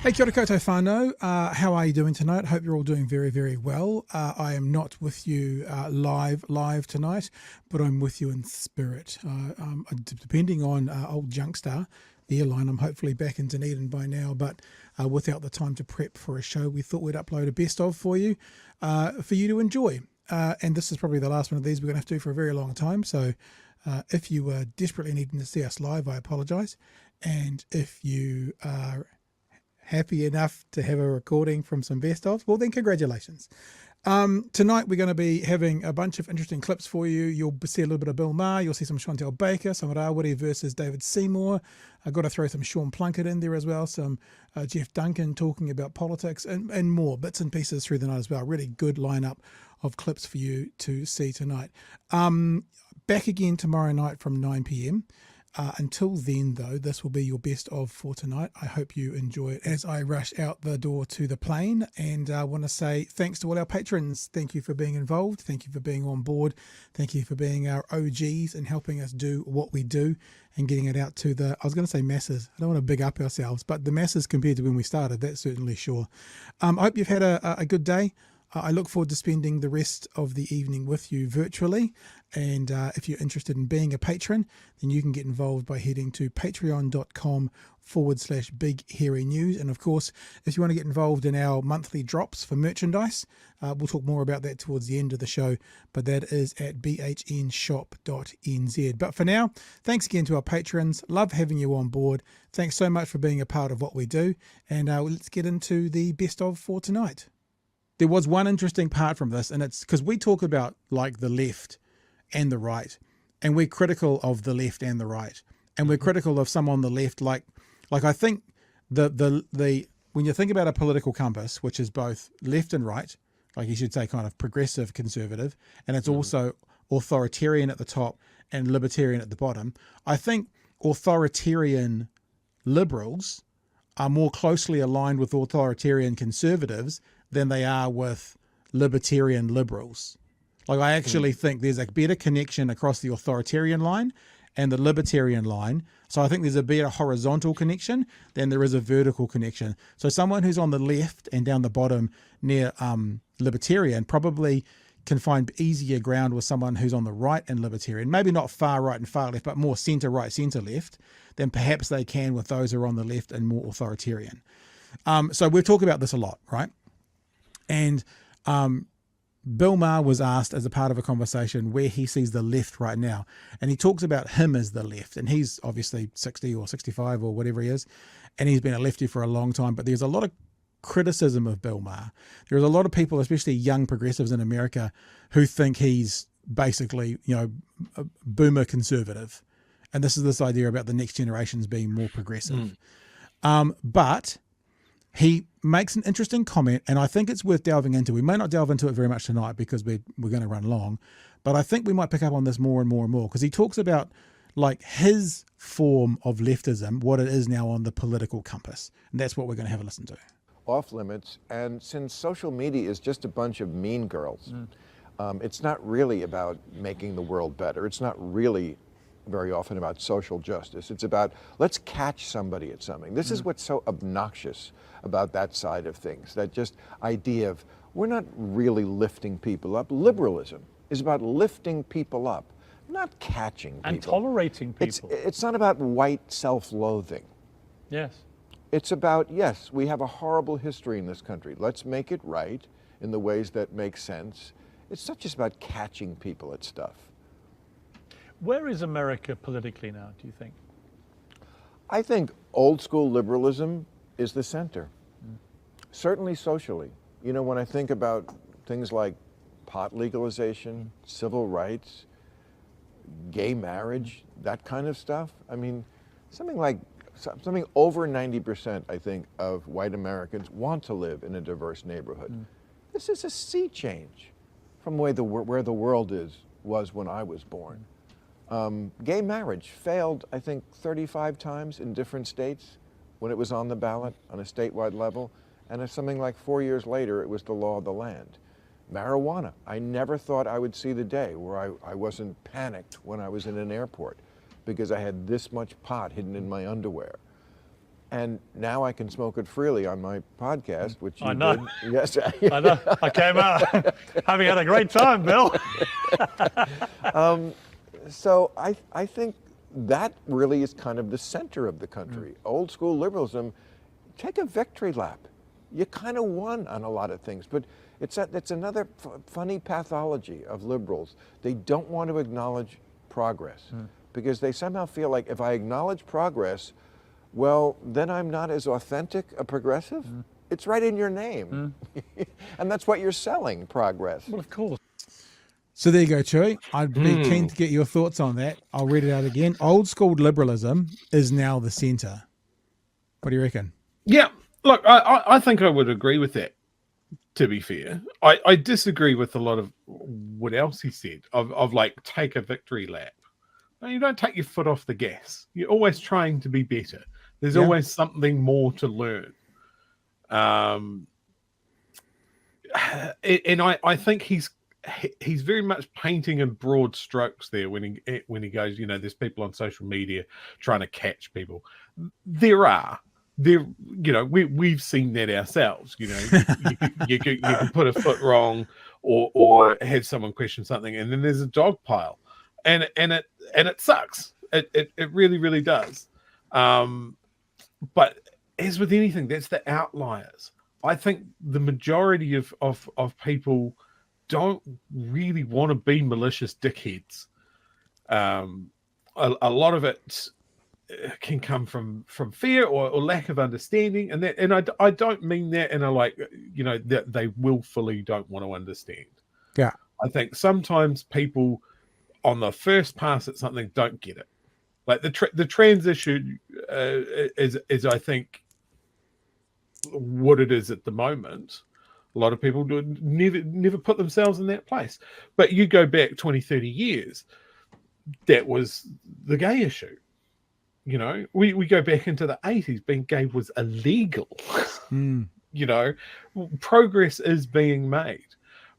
Hey, kia ora koutou whānau. How are you doing tonight? Hope you're all doing very, very well. I am not with you live tonight, but I'm with you in spirit. Depending on old Junkstar, the airline, I'm hopefully back in Dunedin by now, but without the time to prep for a show, we thought we'd upload a best of for you to enjoy. And this is probably the last one of these we're going to have to do for a very long time. So if you are desperately needing to see us live, I apologise. And if you are happy enough to have a recording from some best of, well then congratulations. Tonight we're going to be having a bunch of interesting clips for you. You'll see a little bit of Bill Maher, you'll see some Chantelle Baker, some Rawiri versus David Seymour. I've got to throw some Sean Plunket in there as well, some Jeff Duncan talking about politics and more bits and pieces through the night as well. Really good lineup of clips for you to see tonight. Back again tomorrow night from 9 p.m. Until then, though, this will be your best of for tonight. I hope you enjoy it as I rush out the door to the plane. And I want to say thanks to all our patrons. Thank you for being involved. Thank you for being on board. Thank you for being our OGs and helping us do what we do and getting it out to the, I was going to say masses. I don't want to big up ourselves, but the masses compared to when we started, that's certainly sure. I hope you've had a good day. I look forward to spending the rest of the evening with you virtually. And if you're interested in being a patron, then you can get involved by heading to patreon.com/Big Hairy News. And of course, if you want to get involved in our monthly drops for merchandise, we'll talk more about that towards the end of the show, but that is at bhnshop.nz. But for now, thanks again to our patrons. Love having you on board. Thanks so much for being a part of what we do. And let's get into the best of for tonight. There was one interesting part from this, and it's because we talk about like the left and the right, and we're critical of the left and the right, and we're critical of some on the left. Like I think the when you think about a political compass, which is both left and right, like you should say kind of progressive conservative, and it's also authoritarian at the top and libertarian at the bottom. I think authoritarian liberals are more closely aligned with authoritarian conservatives than they are with libertarian liberals. Like I actually think there's a better connection across the authoritarian line and the libertarian line. So I think there's a better horizontal connection than there is a vertical connection. So someone who's on the left and down the bottom near libertarian probably can find easier ground with someone who's on the right and libertarian, maybe not far right and far left, but more center right, center left, than perhaps they can with those who are on the left and more authoritarian. So we've talked about this a lot, right? And Bill Maher was asked as a part of a conversation where he sees the left right now. And he talks about him as the left. And he's obviously 60 or 65 or whatever he is. And he's been a lefty for a long time. But there's a lot of criticism of Bill Maher. There's a lot of people, especially young progressives in America, who think he's basically, a boomer conservative. And this is this idea about the next generations being more progressive. But he makes an interesting comment, and I think it's worth delving into. We may not delve into it very much tonight because we're going to run long, but I think we might pick up on this more and more and more because he talks about like his form of leftism, what it is now on the political compass. And that's what we're going to have a listen to. Off limits, and since social media is just a bunch of mean girls, it's not really about making the world better. It's not really very often about social justice. It's about, let's catch somebody at something. This is what's so obnoxious about that side of things, that just idea of, we're not really lifting people up. Liberalism is about lifting people up, not catching people. And tolerating people. It's not about white self-loathing. Yes. It's about, yes, we have a horrible history in this country. Let's make it right in the ways that make sense. It's not just about catching people at stuff. Where is America politically now, do you think? I think old school liberalism is the center. Certainly socially. You know, when I think about things like pot legalization, civil rights, gay marriage, that kind of stuff, I mean, something over 90%, I think, of white Americans want to live in a diverse neighborhood. This is a sea change from where the world was when I was born. Gay marriage failed, I think, 35 times in different states when it was on the ballot on a statewide level, and something like 4 years later, it was the law of the land. Marijuana, I never thought I would see the day where I wasn't panicked when I was in an airport because I had this much pot hidden in my underwear. And now I can smoke it freely on my podcast, which you I know. did. Yes. I know. I came out having had a great time, Bill. So I think that really is kind of the center of the country. Old school liberalism, take a victory lap. You kind of won on a lot of things, but it's another funny pathology of liberals. They don't want to acknowledge progress because they somehow feel like if I acknowledge progress, well, then I'm not as authentic a progressive. It's right in your name. And that's what you're selling, progress. Well, of course. So there you go, Chewy. I'd be keen to get your thoughts on that. I'll read it out again. Old school liberalism is now the centre. What do you reckon? Yeah, look, I think I would agree with that, to be fair. I disagree with a lot of what else he said, of like, take a victory lap. No, you don't take your foot off the gas. You're always trying to be better. There's always something more to learn. And I think he's very much painting in broad strokes there when he goes, you know, there's people on social media trying to catch people. We've seen that ourselves. You know, you can put a foot wrong or have someone question something, and then there's a dog pile, and it sucks. It really, really does. But as with anything, that's the outliers. I think the majority of people don't really want to be malicious dickheads. A lot of it can come from fear or lack of understanding, and I don't mean that in a like, you know, that they willfully don't want to understand. Yeah, I think sometimes people on the first pass at something don't get it. Like the trans issue is I think what it is at the moment. A lot of people never put themselves in that place. But you go back 20, 30 years, that was the gay issue. You know, we go back into the 80s, being gay was illegal. You know, progress is being made.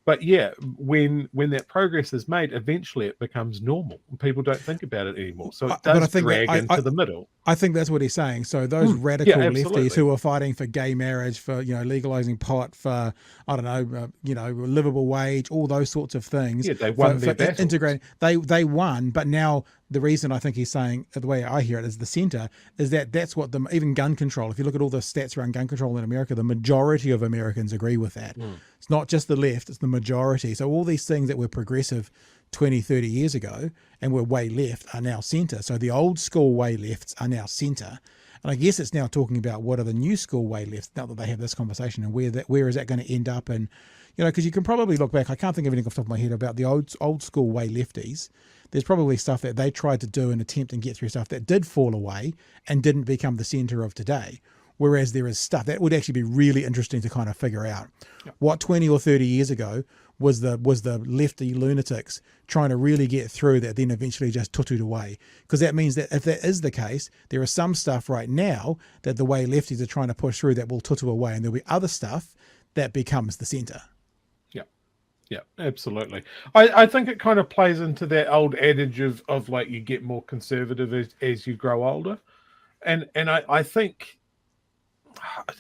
But yeah, when that progress is made, eventually it becomes normal. People don't think about it anymore. So it does drag into the middle. I think that's what he's saying. So those radical lefties who are fighting for gay marriage, for, you know, legalizing pot, for, I don't know, livable wage, all those sorts of things. Yeah, they won their battles. Integrating. They won, but now the reason I think he's saying, the way I hear it, is the center, is that's what even gun control, if you look at all the stats around gun control in America, the majority of Americans agree with that. It's not just the left, it's the majority. So all these things that were progressive 20, 30 years ago and were way left are now center. So the old school way lefts are now center. And I guess it's now talking about what are the new school way lefts now that they have this conversation, and where is that going to end up? And, you know, because you can probably look back, I can't think of anything off the top of my head about the old school way lefties. There's probably stuff that they tried to do and attempt and get through stuff that did fall away and didn't become the center of today. Whereas there is stuff that would actually be really interesting to kind of figure out. Yep. What 20 or 30 years ago was the lefty lunatics trying to really get through that then eventually just tutued away. Because that means that if that is the case, there is some stuff right now that the way lefties are trying to push through that will tutu away, and there'll be other stuff that becomes the center. Yeah, absolutely. I think it kind of plays into that old adage of like you get more conservative as you grow older. And I think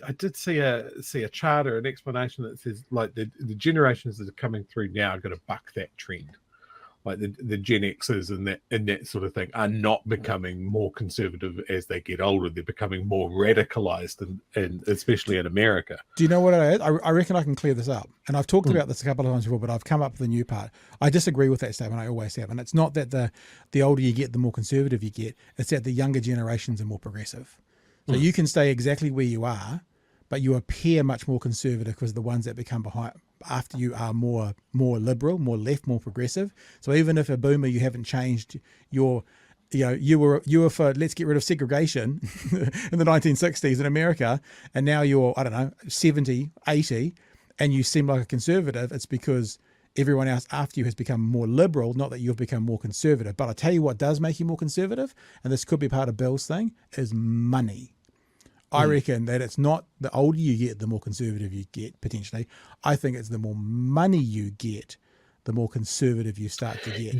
I did see a chart or an explanation that says like the generations that are coming through now are going to buck that trend. Like the Gen Xers and that sort of thing are not becoming more conservative as they get older. They're becoming more radicalized, and especially in America. Do you know what it is? I reckon I can clear this up. And I've talked about this a couple of times before, but I've come up with a new part. I disagree with that statement. I always have. And it's not that the older you get, the more conservative you get. It's that the younger generations are more progressive. So you can stay exactly where you are, but you appear much more conservative because the ones that become behind after you are more liberal, more left, more progressive. So even if a boomer, you haven't changed you were for let's get rid of segregation in the 1960s in America, and now you're, I don't know, 70, 80, and you seem like a conservative, it's because everyone else after you has become more liberal, not that you've become more conservative. But I tell you what does make you more conservative, and this could be part of Bill's thing, is money. I reckon that it's not the older you get, the more conservative you get, potentially. I think it's the more money you get, the more conservative you start to get.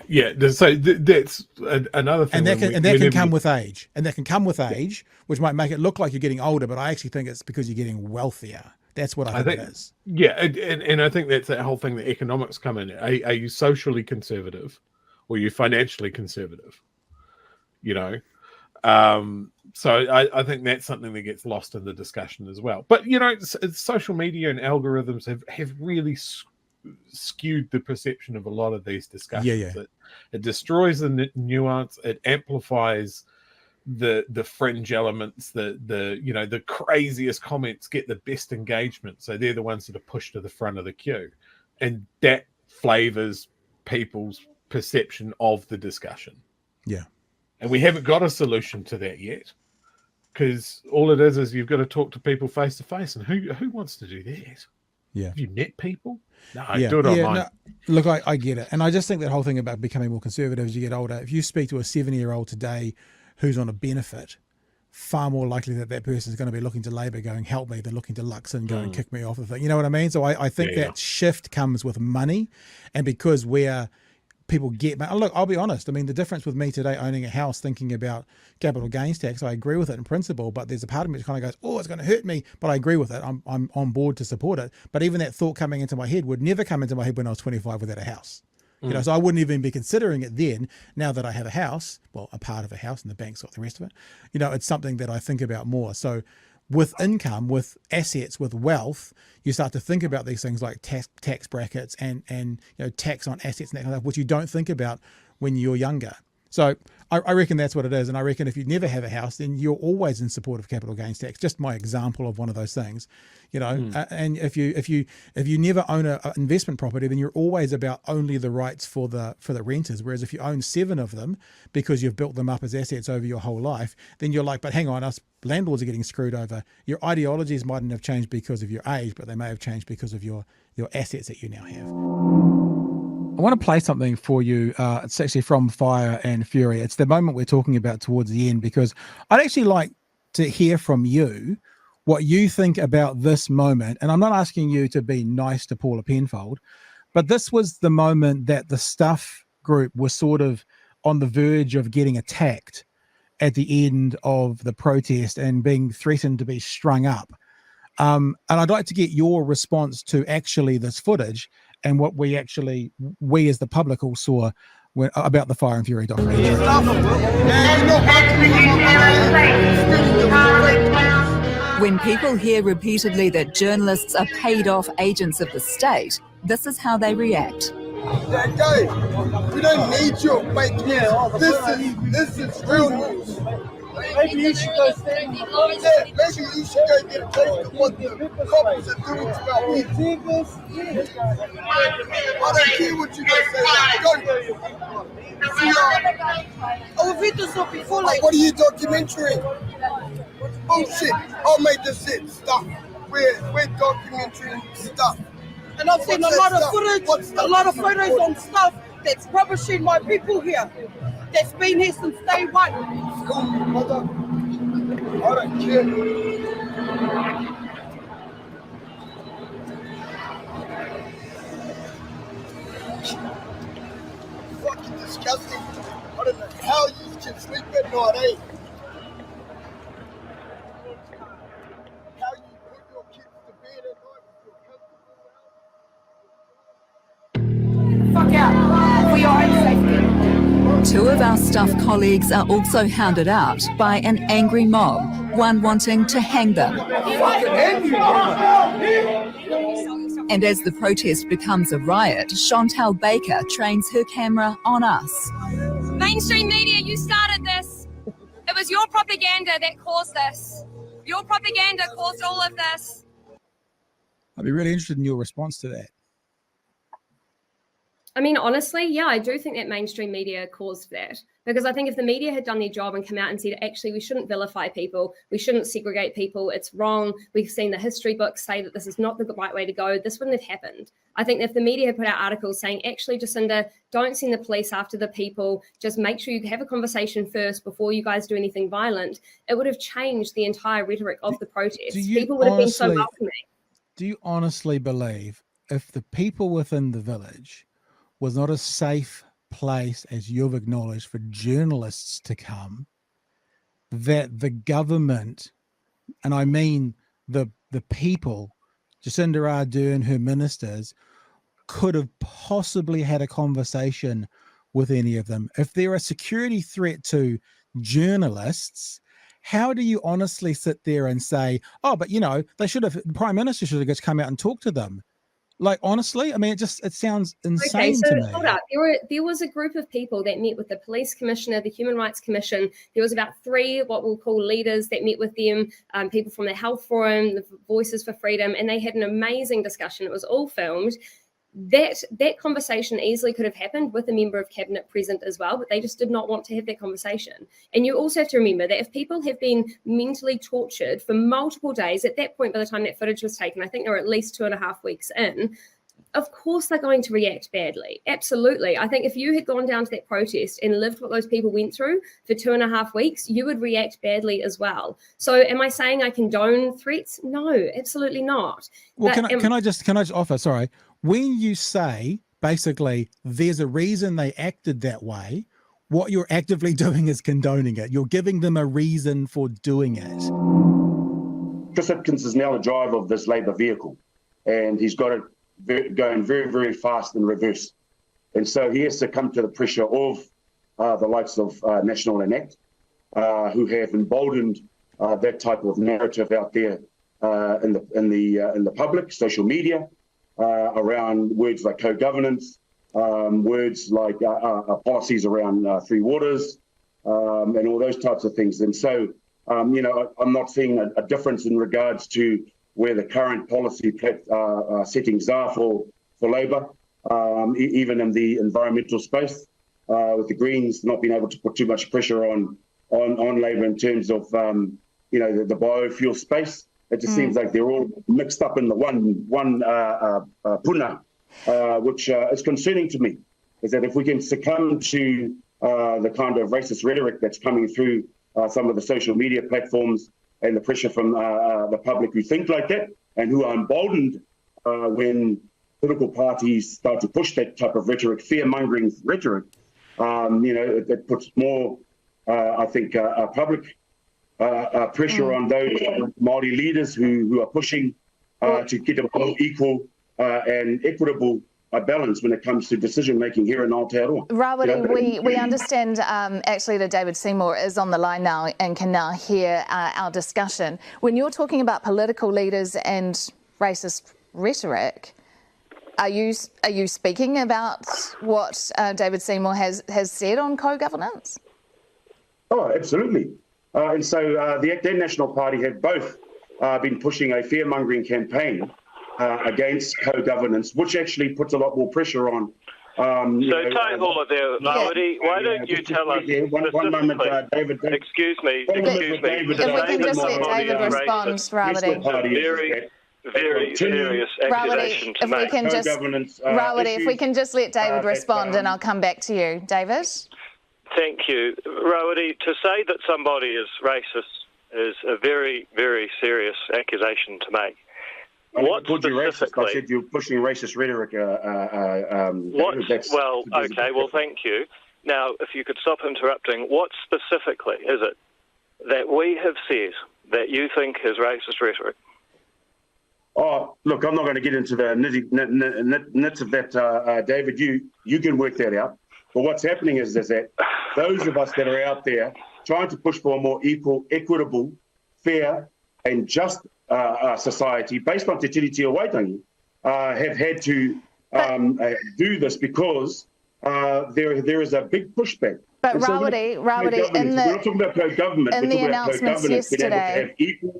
Yeah. So that's another thing. And that can come with age. And that can come with age, which might make it look like you're getting older, but I actually think it's because you're getting wealthier. That's what I think it is. Yeah, and I think that's that whole thing that economics come in. Are you socially conservative or are you financially conservative? So I think that's something that gets lost in the discussion as well. But, social media and algorithms have really skewed the perception of a lot of these discussions. Yeah. It destroys the nuance. It amplifies the fringe elements. The craziest comments get the best engagement. So they're the ones that are pushed to the front of the queue. And that flavors people's perception of the discussion. Yeah. And we haven't got a solution to that yet, because all it is you've got to talk to people face to face. And who wants to do that? Yeah. Have you met people? No, Yeah. do it online. No, look, I get it. And I just think that whole thing about becoming more conservative as you get older, if you speak to a 70-year-old today who's on a benefit, far more likely that person is going to be looking to Labour going, help me, than looking to Luxon going, kick me off the thing. You know what I mean? So I think that shift comes with money. And because people get, look, I'll be honest. I mean, the difference with me today owning a house, thinking about capital gains tax, I agree with it in principle, but there's a part of me that kind of goes, oh, it's going to hurt me, but I agree with it. I'm on board to support it. But even that thought coming into my head would never come into my head when I was 25 without a house. So I wouldn't even be considering it then. Now that I have a house, well, a part of a house and the bank's got the rest of it, it's something that I think about more. So with income, with assets, with wealth, you start to think about these things like tax brackets and tax on assets and that kind of stuff, which you don't think about when you're younger. So I reckon that's what it is. And I reckon if you never have a house, then you're always in support of capital gains tax. Just my example of one of those things, and if you never own an investment property, then you're always about only the rights for the renters. Whereas if you own 7 of them because you've built them up as assets over your whole life, then you're like, but hang on, us landlords are getting screwed over. Your ideologies mightn't have changed because of your age, but they may have changed because of your assets that you now have. I want to play something for you. It's actually from Fire and Fury. It's the moment we're talking about towards the end, because I'd actually like to hear from you what you think about this moment. And I'm not asking you to be nice to Paula Penfold, but this was the moment that the Stuff group was sort of on the verge of getting attacked at the end of the protest and being threatened to be strung up. And I'd like to get your response to actually this footage and what we as the public all saw about the Fire and Fury documentary. When people hear repeatedly that journalists are paid off agents of the state, this is how they react. Guys, we don't need your fake news. This is real news. Maybe you should go stand. Maybe you should go get a taste of what the cops are doing about me. I don't care what you guys say. Go. I've read this up before. Like, what are you documenting? Oh shit! I made this shit stuff. We're documenting stuff. And I've seen a lot of footage, a lot of photos on Stuff that's rubbishing my people here. That's been here since day one. Cool, mother. I don't care. Fucking disgusting. I don't know how you can sleep at night, eh? How you put your kids to bed at night with your comfortable. Fuck out. For your own safety. 2 of our Stuff colleagues are also hounded out by an angry mob, one wanting to hang them. And as the protest becomes a riot, Chantelle Baker trains her camera on us. Mainstream media, you started this. It was your propaganda that caused this. Your propaganda caused all of this. I'd be really interested in your response to that. I mean, honestly, yeah, I do think that mainstream media caused that, because I think if the media had done their job and come out and said, actually, we shouldn't vilify people, we shouldn't segregate people, it's wrong, we've seen the history books say that this is not the right way to go, this wouldn't have happened. I think if the media had put out articles saying, actually, Jacinda, don't send the police after the people, just make sure you have a conversation first before you guys do anything violent, it would have changed the entire rhetoric of the protest. People would have been so welcoming. Do you honestly believe if the people within the village was not a safe place, as you've acknowledged, for journalists to come, that the government, and I mean the people, Jacinda Ardern, her ministers, could have possibly had a conversation with any of them? If they're a security threat to journalists, how do you honestly sit there and say, oh, but the Prime Minister should have just come out and talked to them? Like, honestly, I mean, it sounds insane to me. Hold up. There was a group of people that met with the police commissioner, the Human Rights Commission. There was about 3 what we'll call leaders that met with them, people from the Health Forum, the Voices for Freedom, and they had an amazing discussion. It was all filmed. That conversation easily could have happened with a member of cabinet present as well, but they just did not want to have that conversation. And you also have to remember that if people have been mentally tortured for multiple days, at that point, by the time that footage was taken, I think they were at least 2.5 weeks in, of course they're going to react badly. Absolutely. I think if you had gone down to that protest and lived what those people went through for 2.5 weeks, you would react badly as well. So am I saying I condone threats? No, absolutely not. Well, can I just offer, sorry, when you say basically there's a reason they acted that way, what you're actively doing is condoning it. You're giving them a reason for doing it. Chris Hipkins is now the driver of this Labour vehicle, and he's got it going very, very fast in reverse. And so he has to come to the pressure of the likes of National and Act, who have emboldened that type of narrative out there in the public, social media, around words like co-governance, words like policies around Three Waters, and all those types of things. And so, I'm not seeing a difference in regards to where the current policy settings are for Labour, even in the environmental space, with the Greens not being able to put too much pressure on Labour in terms of the biofuel space. It just seems like they're all mixed up in the one puna, which is concerning to me, is that if we can succumb to the kind of racist rhetoric that's coming through some of the social media platforms and the pressure from the public who think like that and who are emboldened when political parties start to push that type of rhetoric, fear-mongering rhetoric, it puts more, I think, public pressure on those Māori leaders who are pushing to get a more equal and equitable balance when it comes to decision making here in Aotearoa. Rawiri, we understand actually that David Seymour is on the line now and can now hear our discussion. When you're talking about political leaders and racist rhetoric, are you speaking about what David Seymour has said on co-governance? Oh, absolutely. And so the ACT and National Party have both been pushing a fear-mongering campaign against co-governance, which actually puts a lot more pressure on. Taihua there, Rawiri, why don't you tell us one moment, David. Excuse me. If we can just let David respond, Rawiri. Very serious accusation to make. Rawiri, if we can just let David respond, and I'll come back to you. David? Thank you. Rawiri, to say that somebody is racist is a very, very serious accusation to make. What specifically? I said you're pushing racist rhetoric. Well, thank you. Now, if you could stop interrupting, what specifically is it that we have said that you think is racist rhetoric? Oh, look, I'm not going to get into the nits of that, David. You can work that out. But what's happening is that those of us that are out there trying to push for a more equal, equitable, fair and just society based on Te Tiriti o Waitangi have had to do this because there is a big pushback. But Rawiri, in the announcements yesterday,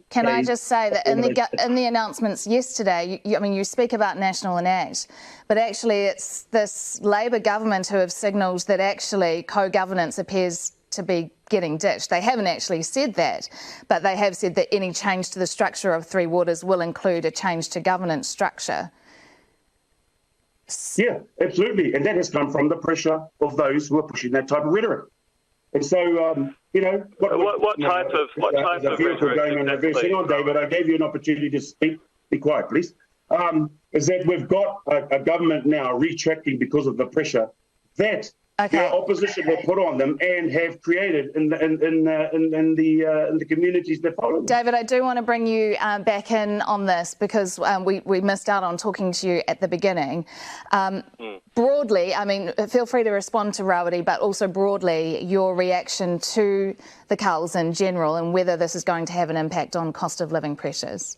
can I just say that in the announcements yesterday, you speak about National and Act, but actually it's this Labour government who have signalled that actually co-governance appears to be getting ditched. They haven't actually said that, but they have said that any change to the structure of Three Waters will include a change to governance structure. Yeah, absolutely. And that has come from the pressure of those who are pushing that type of rhetoric. And so, what type of rhetoric going on exactly? Hang on, David, I gave you an opportunity to speak. Be quiet, please. is that we've got a government now retracting because of the pressure that the opposition will put on them and have created in the communities that follow them. David, I do want to bring you back in on this because we missed out on talking to you at the beginning. Broadly, I mean, feel free to respond to Rawiri, but also broadly, your reaction to the culls in general and whether this is going to have an impact on cost of living pressures.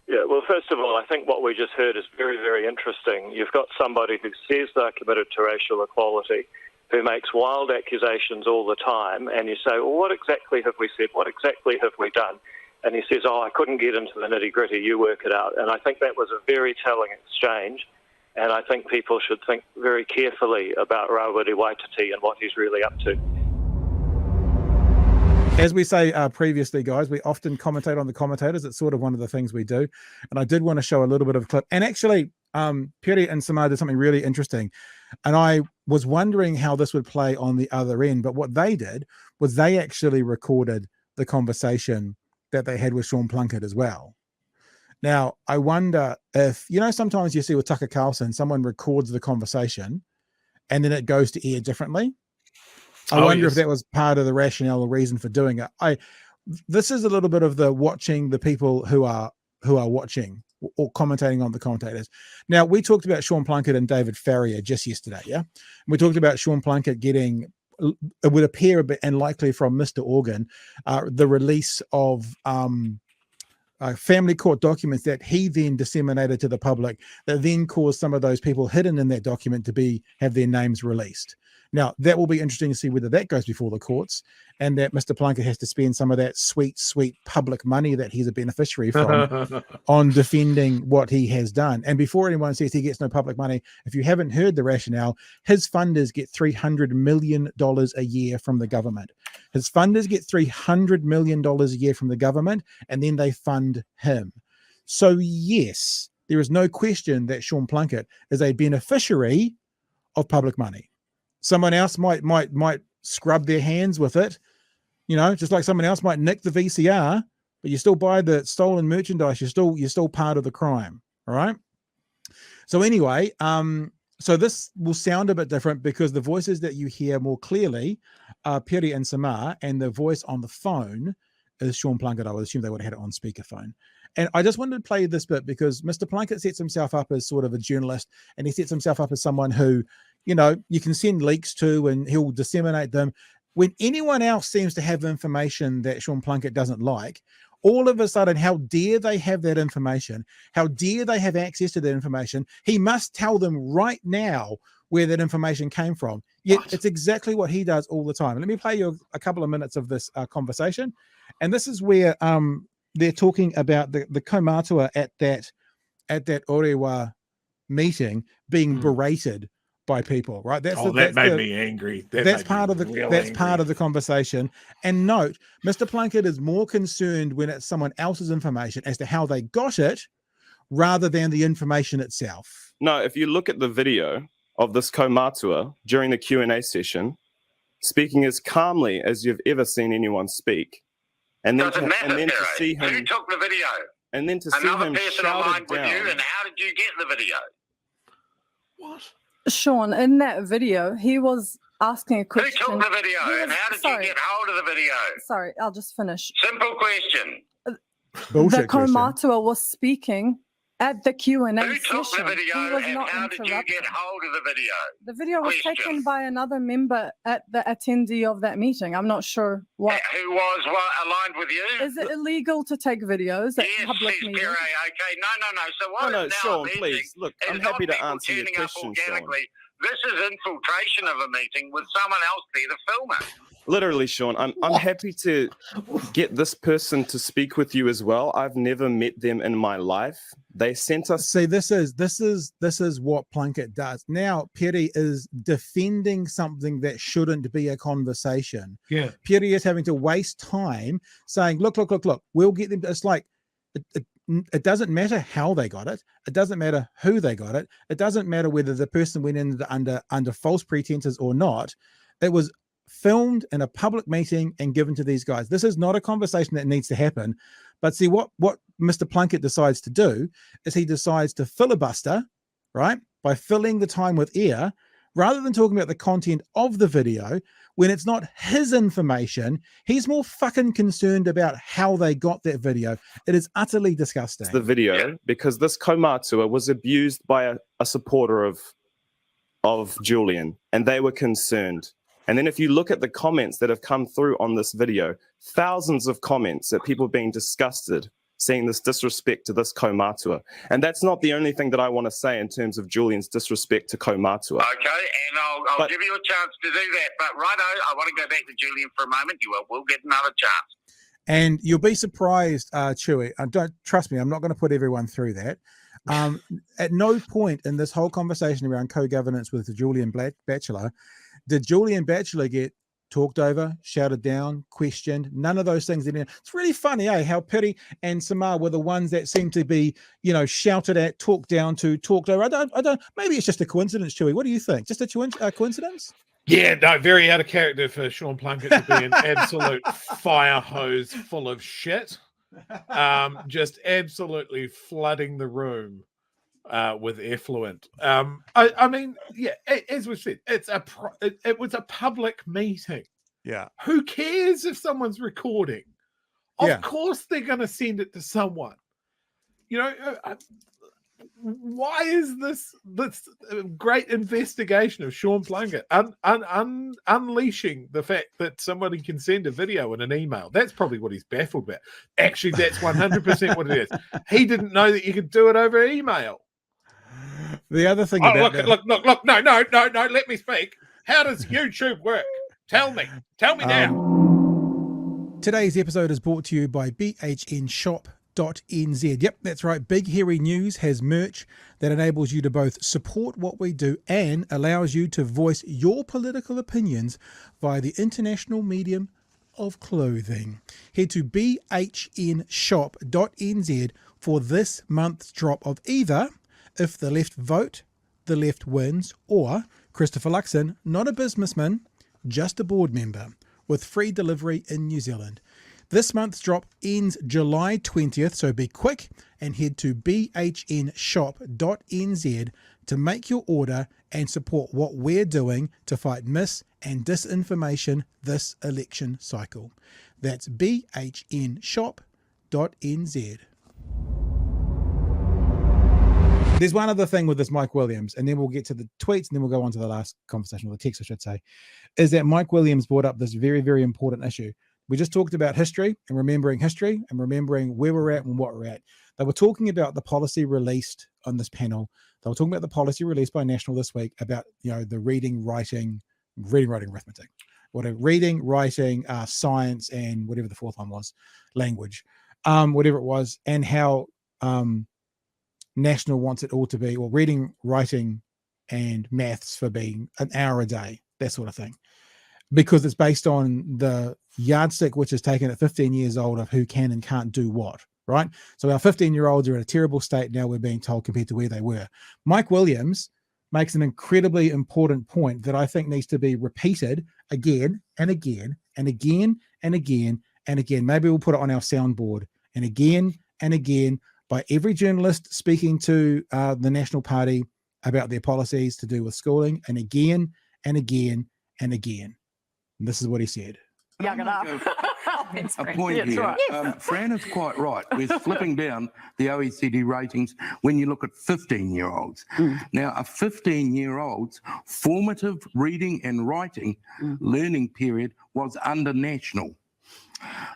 Yeah, well, first of all, I think what we just heard is very, very interesting. You've got somebody who says they're committed to racial equality, who makes wild accusations all the time, and you say, well, what exactly have we said? What exactly have we done? And he says, I couldn't get into the nitty-gritty, you work it out. And I think that was a very telling exchange, and I think people should think very carefully about Rawiri Waitit and what he's really up to. As we say previously, guys, we often commentate on the commentators. It's sort of one of the things we do. And I did want to show a little bit of a clip. And actually, Piri and Seymour did something really interesting. And I was wondering how this would play on the other end. But what they did was they actually recorded the conversation that they had with Sean Plunket as well. Now, I wonder if, you know, sometimes you see with Tucker Carlson, someone records the conversation and then it goes to air differently. I wonder if that was part of the rationale or reason for doing it. This is a little bit of the watching the people who are watching or commentating on the commentators. Now, we talked about Sean Plunket and David Farrier just yesterday, yeah? We talked about Sean Plunket getting, it would appear a bit unlikely from Mr. Organ, the release of family court documents that he then disseminated to the public that then caused some of those people hidden in that document to have their names released. Now, that will be interesting to see whether that goes before the courts and that Mr. Plunket has to spend some of that sweet, sweet public money that he's a beneficiary from on defending what he has done. And before anyone says he gets no public money, if you haven't heard the rationale, his funders get $300 million a year from the government. His funders get $300 million a year from the government, and then they fund him. So, yes, there is no question that Sean Plunket is a beneficiary of public money. Someone else might scrub their hands with it, you know, just like someone else might nick the VCR, but you still buy the stolen merchandise. You're still part of the crime. All right. So anyway, so this will sound a bit different because the voices that you hear more clearly are Piri and Seymour, and the voice on the phone is Sean Plunket. I would assume they would have had it on speakerphone. And I just wanted to play this bit because Mr. Plunket sets himself up as sort of a journalist, and he sets himself up as someone who, you know, you can send leaks to and he'll disseminate them. When anyone else seems to have information that Sean Plunket doesn't like, all of a sudden, how dare they have that information? How dare they have access to that information? He must tell them right now where that information came from. Yet it's exactly what he does all the time. Let me play you a couple of minutes of this conversation. And this is where they're talking about the kaumatua at that Orewa meeting being berated by people, right? That made me angry. That's part of the conversation. And note, Mr. Plunket is more concerned when it's someone else's information as to how they got it, rather than the information itself. No, if you look at the video of this kaumatua during the Q&A session, speaking as calmly as you've ever seen anyone speak, and then to see him, who took the video? And then to see him shouted down. With you, and how did you get the video? What? Sean, in that video, he was asking a question. Who took the video, and how did you get hold of the video? Sorry, I'll just finish. Simple question. The kaumatua was speaking at the Q&A session. Who took the video, and how did you get hold of the video? The video was taken by another member at the attendee of that meeting. I'm not sure what. Who was aligned with you? Is it illegal to take videos at public meetings? Yes, okay. No. So what no, is now Sean, please. Look, I'm happy to answer your question, Sean. This is infiltration of a meeting with someone else there to film it. Literally, Sean, I'm happy to get this person to speak with you as well. I've never met them in my life. They sent us. See, this is what Plunket does. Now, Piri is defending something that shouldn't be a conversation. Yeah. Piri is having to waste time saying, look, we'll get them. It's like, it doesn't matter how they got it. It doesn't matter who they got it. It doesn't matter whether the person went in under false pretenses or not. It was filmed in a public meeting and given to these guys. This is not a conversation that needs to happen. But see, what Mr. Plunket decides to do is he decides to filibuster, right, by filling the time with air, rather than talking about the content of the video. When it's not his information, he's more fucking concerned about how they got that video. It is utterly disgusting. The video, because this kaumatua was abused by a supporter of Julian, and they were concerned. And then if you look at the comments that have come through on this video, thousands of comments that people being disgusted seeing this disrespect to this kaumatua. And that's not the only thing that I want to say in terms of Julian's disrespect to kaumatua. Okay, and I'll give you a chance to do that. But righto, I want to go back to Julian for a moment. You will get another chance. And you'll be surprised, Chewy. Don't trust me, I'm not going to put everyone through that. At no point in this whole conversation around co-governance with the Julian Batchelor did Julian Batchelor get talked over, shouted down, questioned. None of those things. It's really funny, how Piri and Seymour were the ones that seem to be, shouted at, talked down to, talked over. I don't. Maybe it's just a coincidence, Chewy. What do you think? Just a coincidence? Yeah, no, very out of character for Sean Plunket to be an absolute fire hose full of shit. Just absolutely flooding the room with effluent. I mean, yeah, as we said, it was a public meeting. Yeah. Who cares if someone's recording? Of course they're going to send it to someone. Why is this great investigation of Sean Plunket unleashing the fact that somebody can send a video in an email? That's probably what he's baffled about. Actually, that's 100% what it is. He didn't know that you could do it over email. The other thing look, no, let me speak. How does YouTube work? Tell me now. Today's episode is brought to you by BHNshop.nz. Yep, that's right. Big Hairy News has merch that enables you to both support what we do and allows you to voice your political opinions via the international medium of clothing. Head to bhnshop.nz for this month's drop of either If the Left Vote, the Left Wins, or Christopher Luxon, not a businessman, just a board member, with free delivery in New Zealand. This month's drop ends July 20th, so be quick and head to bhnshop.nz to make your order and support what we're doing to fight mis- and disinformation this election cycle. That's bhnshop.nz. There's one other thing with this Mike Williams, and then we'll get to the tweets, and then we'll go on to the last conversation, or the text, I should say, is that Mike Williams brought up this very, very important issue. We just talked about history and remembering where we're at and what we're at. They were talking about the policy released on this panel. They were talking about the policy released by National this week about, the reading, writing, arithmetic, reading, writing, science, and whatever the fourth one was, language, whatever it was, and how National wants it all to be, reading, writing, and maths for being an hour a day, that sort of thing, because it's based on the yardstick which is taken at 15 years old of who can and can't do what, right? So our 15-year-olds are in a terrible state now, we're being told, compared to where they were. Mike Williams makes an incredibly important point that I think needs to be repeated again and again and again and again and again. Maybe we'll put it on our soundboard, and again and again, by every journalist speaking to the National Party about their policies to do with schooling, and again and again and again. And this is what he said. Young enough. A point here. Right. Fran is quite right. We're slipping down the OECD ratings when you look at 15-year-olds. Now, a 15-year-old's formative reading and writing learning period was under National.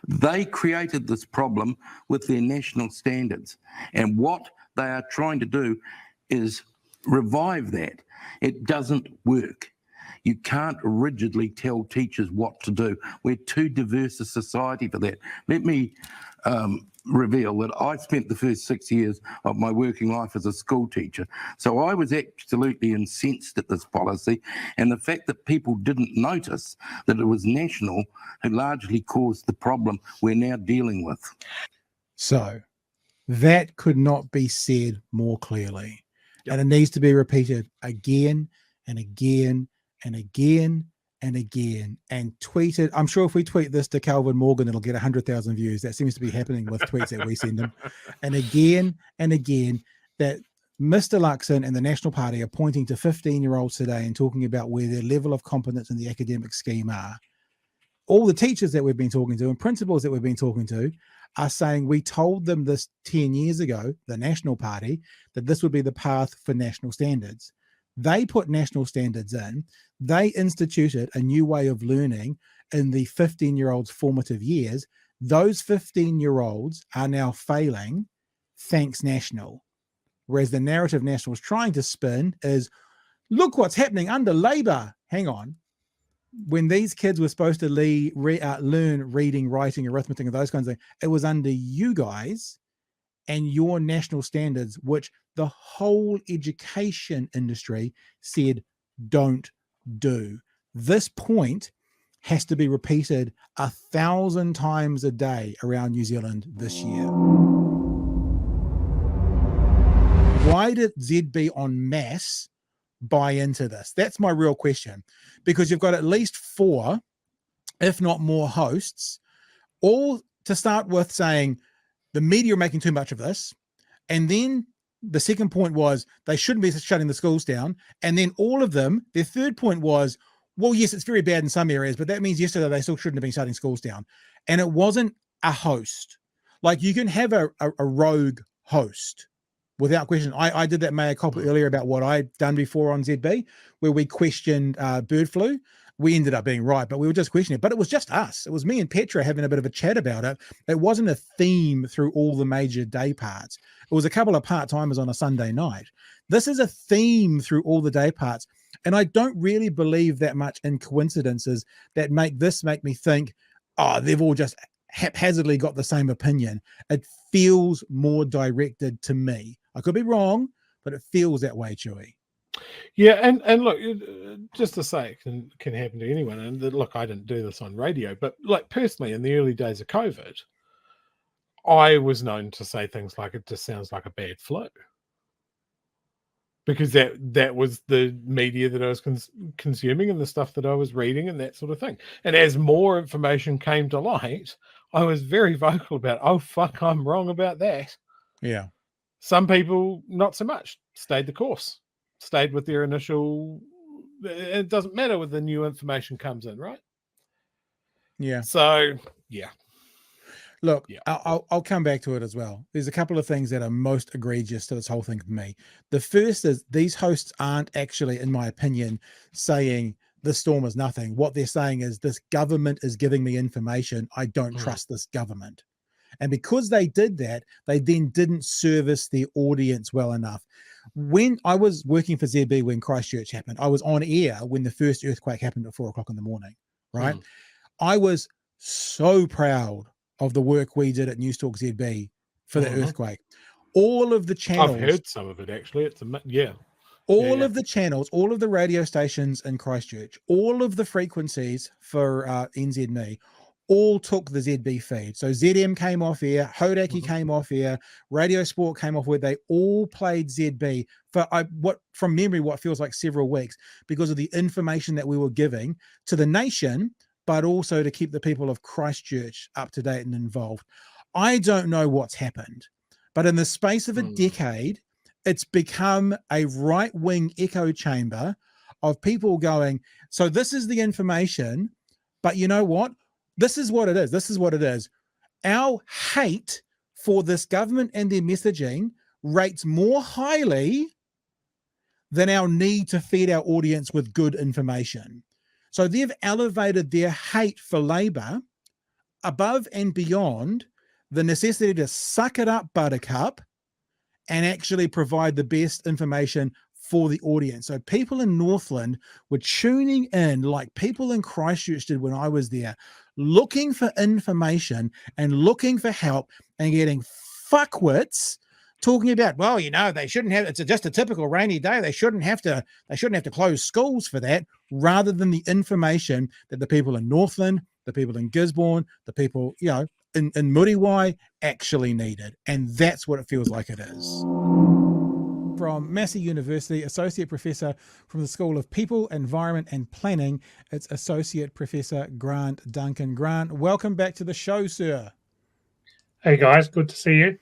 They created this problem with their national standards, and what they are trying to do is revive that. It doesn't work. You can't rigidly tell teachers what to do. We're too diverse a society for that. Let me reveal that I spent the first 6 years of my working life as a school teacher. So I was absolutely incensed at this policy, and the fact that people didn't notice that it was National who largely caused the problem we're now dealing with. So that could not be said more clearly. Yep. And it needs to be repeated again and again and again and again and tweeted. I'm sure if we tweet this to Calvin Morgan, it'll get 100,000 views. That seems to be happening with tweets that we send him. And again that Mr. Luxon and the National Party are pointing to 15-year-olds today and talking about where their level of competence in the academic scheme are. All the teachers that we've been talking to and principals that we've been talking to are saying we told them this 10 years ago, the National Party, that this would be the path for national standards. They put national standards in. They instituted a new way of learning in the 15-year-olds' formative years. Those 15-year-olds are now failing, thanks National. Whereas the narrative National is trying to spin is, look what's happening under Labour. Hang on. When these kids were supposed to learn reading, writing, arithmetic, and those kinds of things, it was under you guys and your national standards, which the whole education industry said don't do. This point has to be repeated 1,000 times a day around New Zealand this year. Why did ZB en masse buy into this? That's my real question. Because you've got at least 4, if not more, hosts, all to start with saying the media are making too much of this. And then the second point was they shouldn't be shutting the schools down. And then all of them, their third point was, well, yes, it's very bad in some areas, but that means yesterday they still shouldn't have been shutting schools down. And it wasn't a host. Like, you can have a rogue host. Without question. I did that Maher copy earlier about what I'd done before on ZB, where we questioned bird flu. We ended up being right, but we were just questioning it. But it was just us. It was me and Petra having a bit of a chat about it. It wasn't a theme through all the major day parts. It was a couple of part-timers on a Sunday night. This is a theme through all the day parts. And I don't really believe that much in coincidences that make me think, oh, they've all just haphazardly got the same opinion. It feels more directed to me. I could be wrong, but it feels that way, Chewy. Yeah, and look, just to say, it can happen to anyone. And look, I didn't do this on radio, but like personally, in the early days of COVID, I was known to say things like, it just sounds like a bad flu. Because that was the media that I was consuming and the stuff that I was reading and that sort of thing. And as more information came to light, I was very vocal about, oh, fuck, I'm wrong about that. Yeah. Some people, not so much, stayed the course, stayed with their initial. It doesn't matter when the new information comes in, right? Yeah. So, yeah. Look, yeah. I'll come back to it as well. There's a couple of things that are most egregious to this whole thing for me. The first is these hosts aren't actually, in my opinion, saying the storm is nothing. What they're saying is this government is giving me information. I don't trust this government. And because they did that, they then didn't service their audience well enough. When I was working for ZB when Christchurch happened, I was on air when the first earthquake happened at 4 o'clock in the morning, right? I was so proud of the work we did at Newstalk ZB for the earthquake. All of the channels. I've heard some of it, actually. All of the channels, all of the radio stations in Christchurch, all of the frequencies for NZME, all took the ZB feed. So ZM came off air, Hodaki came off air, Radio Sport came off, where they all played ZB for from memory, what feels like several weeks, because of the information that we were giving to the nation, but also to keep the people of Christchurch up to date and involved. I don't know what's happened, but in the space of a decade, it's become a right-wing echo chamber of people going, so this is the information, but you know what? This is what it is. This is what it is. Our hate for this government and their messaging rates more highly than our need to feed our audience with good information. So they've elevated their hate for Labour above and beyond the necessity to suck it up, Buttercup, and actually provide the best information for the audience. So people in Northland were tuning in like people in Christchurch did when I was there, looking for information and looking for help and getting fuckwits talking about, well, you know, they shouldn't have, it's just a typical rainy day. They shouldn't have to close schools for that, rather than the information that the people in Northland, the people in Gisborne, the people, you know, in Muriwai actually needed. And that's what it feels like it is. from Massey University, Associate Professor from the School of People, Environment and Planning. It's Associate Professor Grant Duncan. Grant, welcome back to the show, sir. Hey guys, good to see you.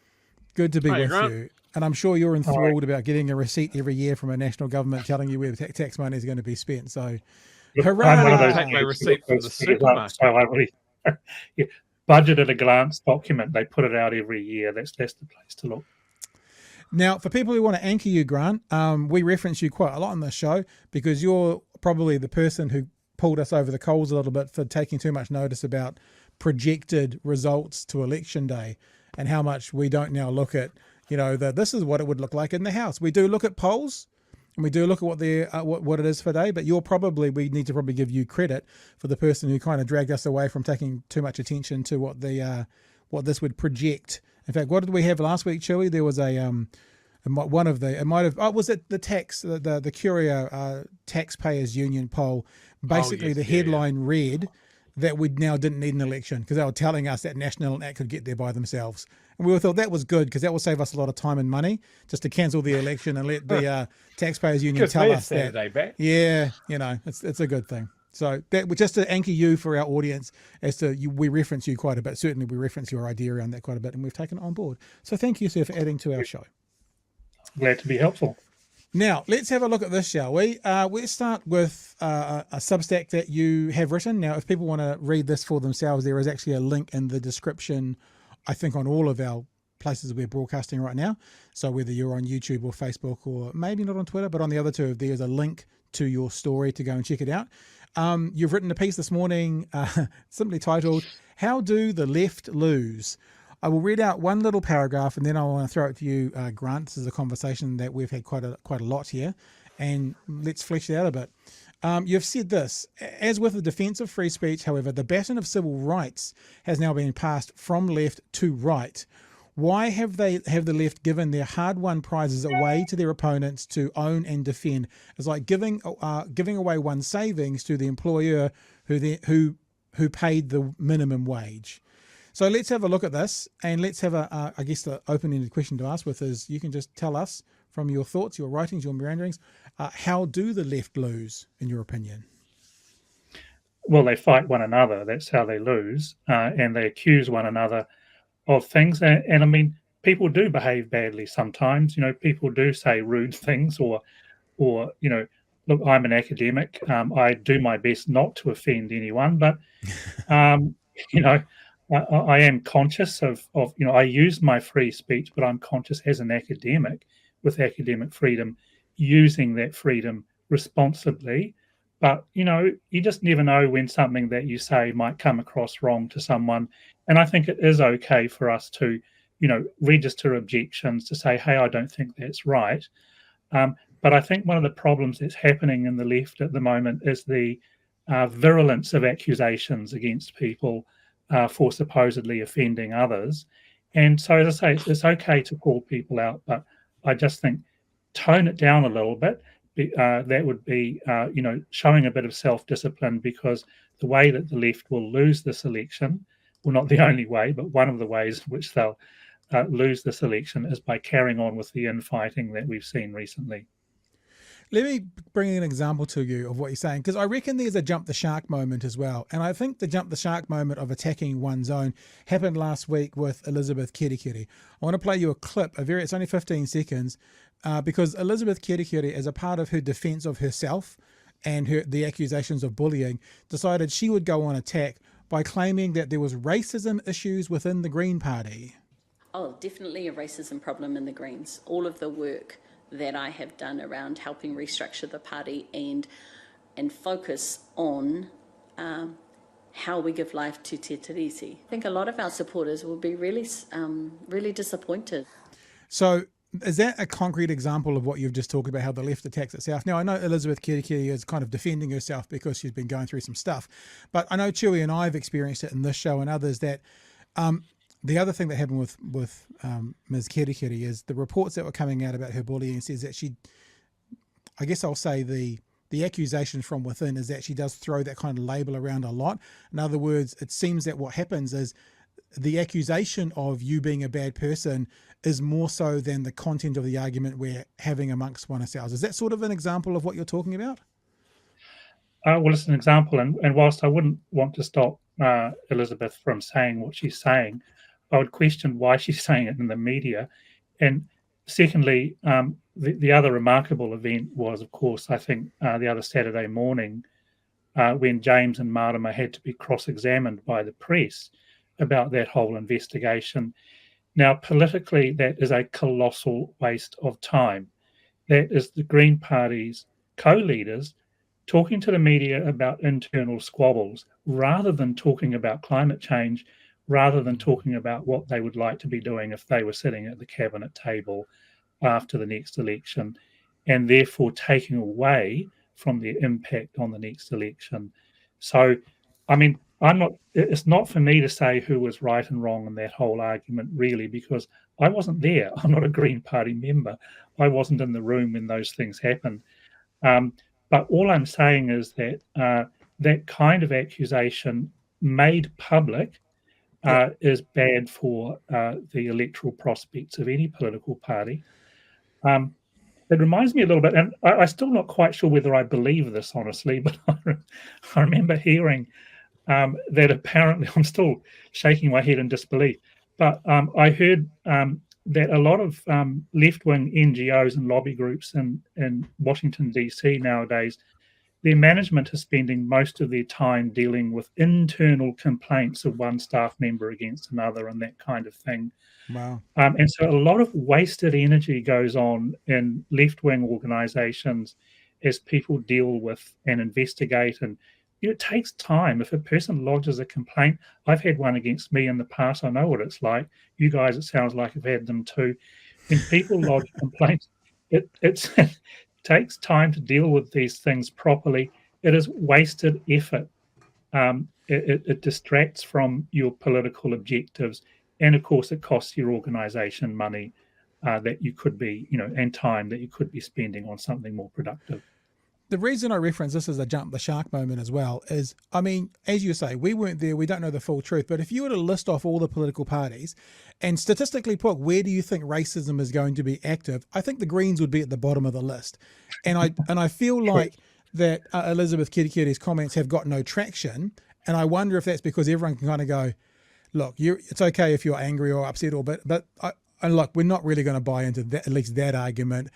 Good to be with Grant. you. And I'm sure you're enthralled about getting a receipt every year from a national government telling you where the tax money is going to be spent. So, hooray! I'm one of those Take my receipt from the because supermarket. So I really budget at a glance document. They put it out every year. That's the place to look. Now, for people who want to anchor you, Grant, we reference you quite a lot on this show because you're probably the person who pulled us over the coals a little bit for taking too much notice about projected results to election day and how much we don't now look at, this is what it would look like in the House. We do look at polls and we do look at what it is for day, but we need to probably give you credit for the person who kind of dragged us away from taking too much attention to what this would project. In fact, what did we have last week, Chewy? There was the Curio Taxpayers Union poll. Basically, the headline read that we now didn't need an election because they were telling us that National and ACT could get there by themselves. And we thought that was good because that will save us a lot of time and money just to cancel the election and let the Taxpayers Union tell us that. Back. Yeah, it's a good thing. So that just to anchor you for our audience as to we reference you quite a bit. Certainly we reference your idea around that quite a bit and we've taken it on board. So thank you, sir, for adding to our show. Glad to be helpful. Now, let's have a look at this, shall we? Let's start with a Substack that you have written. Now, if people want to read this for themselves, there is actually a link in the description, I think, on all of our places we're broadcasting right now. So whether you're on YouTube or Facebook or maybe not on Twitter, but on the other two, there's a link to your story to go and check it out. You've written a piece this morning simply titled, How Do the Left Lose? I will read out one little paragraph and then I want to throw it to you, Grant. This is a conversation that we've had quite a lot here, and let's flesh it out a bit. You've said this: as with the defence of free speech, however, the baton of civil rights has now been passed from left to right. Why have the left given their hard-won prizes away to their opponents to own and defend? It's like giving away one's savings to the employer who paid the minimum wage. So let's have a look at this, and let's have I guess the open-ended question to ask with is, you can just tell us from your thoughts, your writings, your meanderings, how do the left lose, in your opinion? Well, they fight one another. That's how they lose, and they accuse one another of things. And I mean, people do behave badly sometimes. People do say rude things, or look, I'm an academic. I do my best not to offend anyone, but I am conscious of I use my free speech, but I'm conscious as an academic with academic freedom, using that freedom responsibly. But, you just never know when something that you say might come across wrong to someone. And I think it is okay for us to, register objections to say, hey, I don't think that's right. But I think one of the problems that's happening in the left at the moment is the virulence of accusations against people for supposedly offending others. And so, as I say, it's okay to call people out, but I just think tone it down a little bit. That would be, showing a bit of self-discipline, because the way that the left will lose this election, well, not the only way, but one of the ways in which they'll lose this election is by carrying on with the infighting that we've seen recently. Let me bring an example to you of what you're saying, because I reckon there's a jump the shark moment as well. And I think the jump the shark moment of attacking one's own happened last week with Elizabeth Kerekere. I want to play you a clip, it's only 15 seconds, because Elizabeth Kerekere, as a part of her defense of herself and the accusations of bullying, decided she would go on attack by claiming that there was racism issues within the Green Party. Oh, definitely a racism problem in the Greens. All of the work that I have done around helping restructure the party and focus on how we give life to Te Tiriti. I think a lot of our supporters will be really disappointed. So is that a concrete example of what you've just talked about, how the left attacks itself? Now, I know Elizabeth Kerekere is kind of defending herself because she's been going through some stuff, but I know Chewy and I have experienced it in this show and others that the other thing that happened with Ms. Kerekere is the reports that were coming out about her bullying says that I guess I'll say the accusations from within is that she does throw that kind of label around a lot. In other words, it seems that what happens is the accusation of you being a bad person is more so than the content of the argument we're having amongst one ourselves. Is that sort of an example of what you're talking about? Well, it's an example, and whilst I wouldn't want to stop Elizabeth from saying what she's saying, I would question why she's saying it in the media. And secondly, the other remarkable event was, of course, I think the other Saturday morning when James and Marama had to be cross-examined by the press about that whole investigation. Now, politically, that is a colossal waste of time. That is the Green Party's co-leaders talking to the media about internal squabbles rather than talking about climate change, rather than talking about what they would like to be doing if they were sitting at the cabinet table after the next election, and therefore taking away from their impact on the next election. So, I mean, it's not for me to say who was right and wrong in that whole argument, really, because I wasn't there. I'm not a Green Party member. I wasn't in the room when those things happened. But all I'm saying is that that kind of accusation made public is bad for the electoral prospects of any political party. It reminds me a little bit, and I'm still not quite sure whether I believe this, honestly, but I remember hearing that apparently, I'm still shaking my head in disbelief, but I heard that a lot of left-wing NGOs and lobby groups in Washington, D.C. nowadays, their management is spending most of their time dealing with internal complaints of one staff member against another and that kind of thing. Wow. And so a lot of wasted energy goes on in left-wing organizations as people deal with and investigate. And it takes time. If a person lodges a complaint, I've had one against me in the past. I know what it's like. You guys, it sounds like, have had them too. When people lodge complaints, it takes time to deal with these things properly. It is wasted effort. It distracts from your political objectives. And of course, it costs your organization money that you could be, and time that you could be spending on something more productive. The reason I reference this as a jump the shark moment as well is, I mean, as you say, we weren't there, we don't know the full truth, but if you were to list off all the political parties and statistically put, where do you think racism is going to be active? I think the Greens would be at the bottom of the list. And I feel like that Elizabeth Kirikiri's comments have got no traction. And I wonder if that's because everyone can kind of go, look, it's okay if you're angry or upset or but look, we're not really going to buy into that, at least that argument.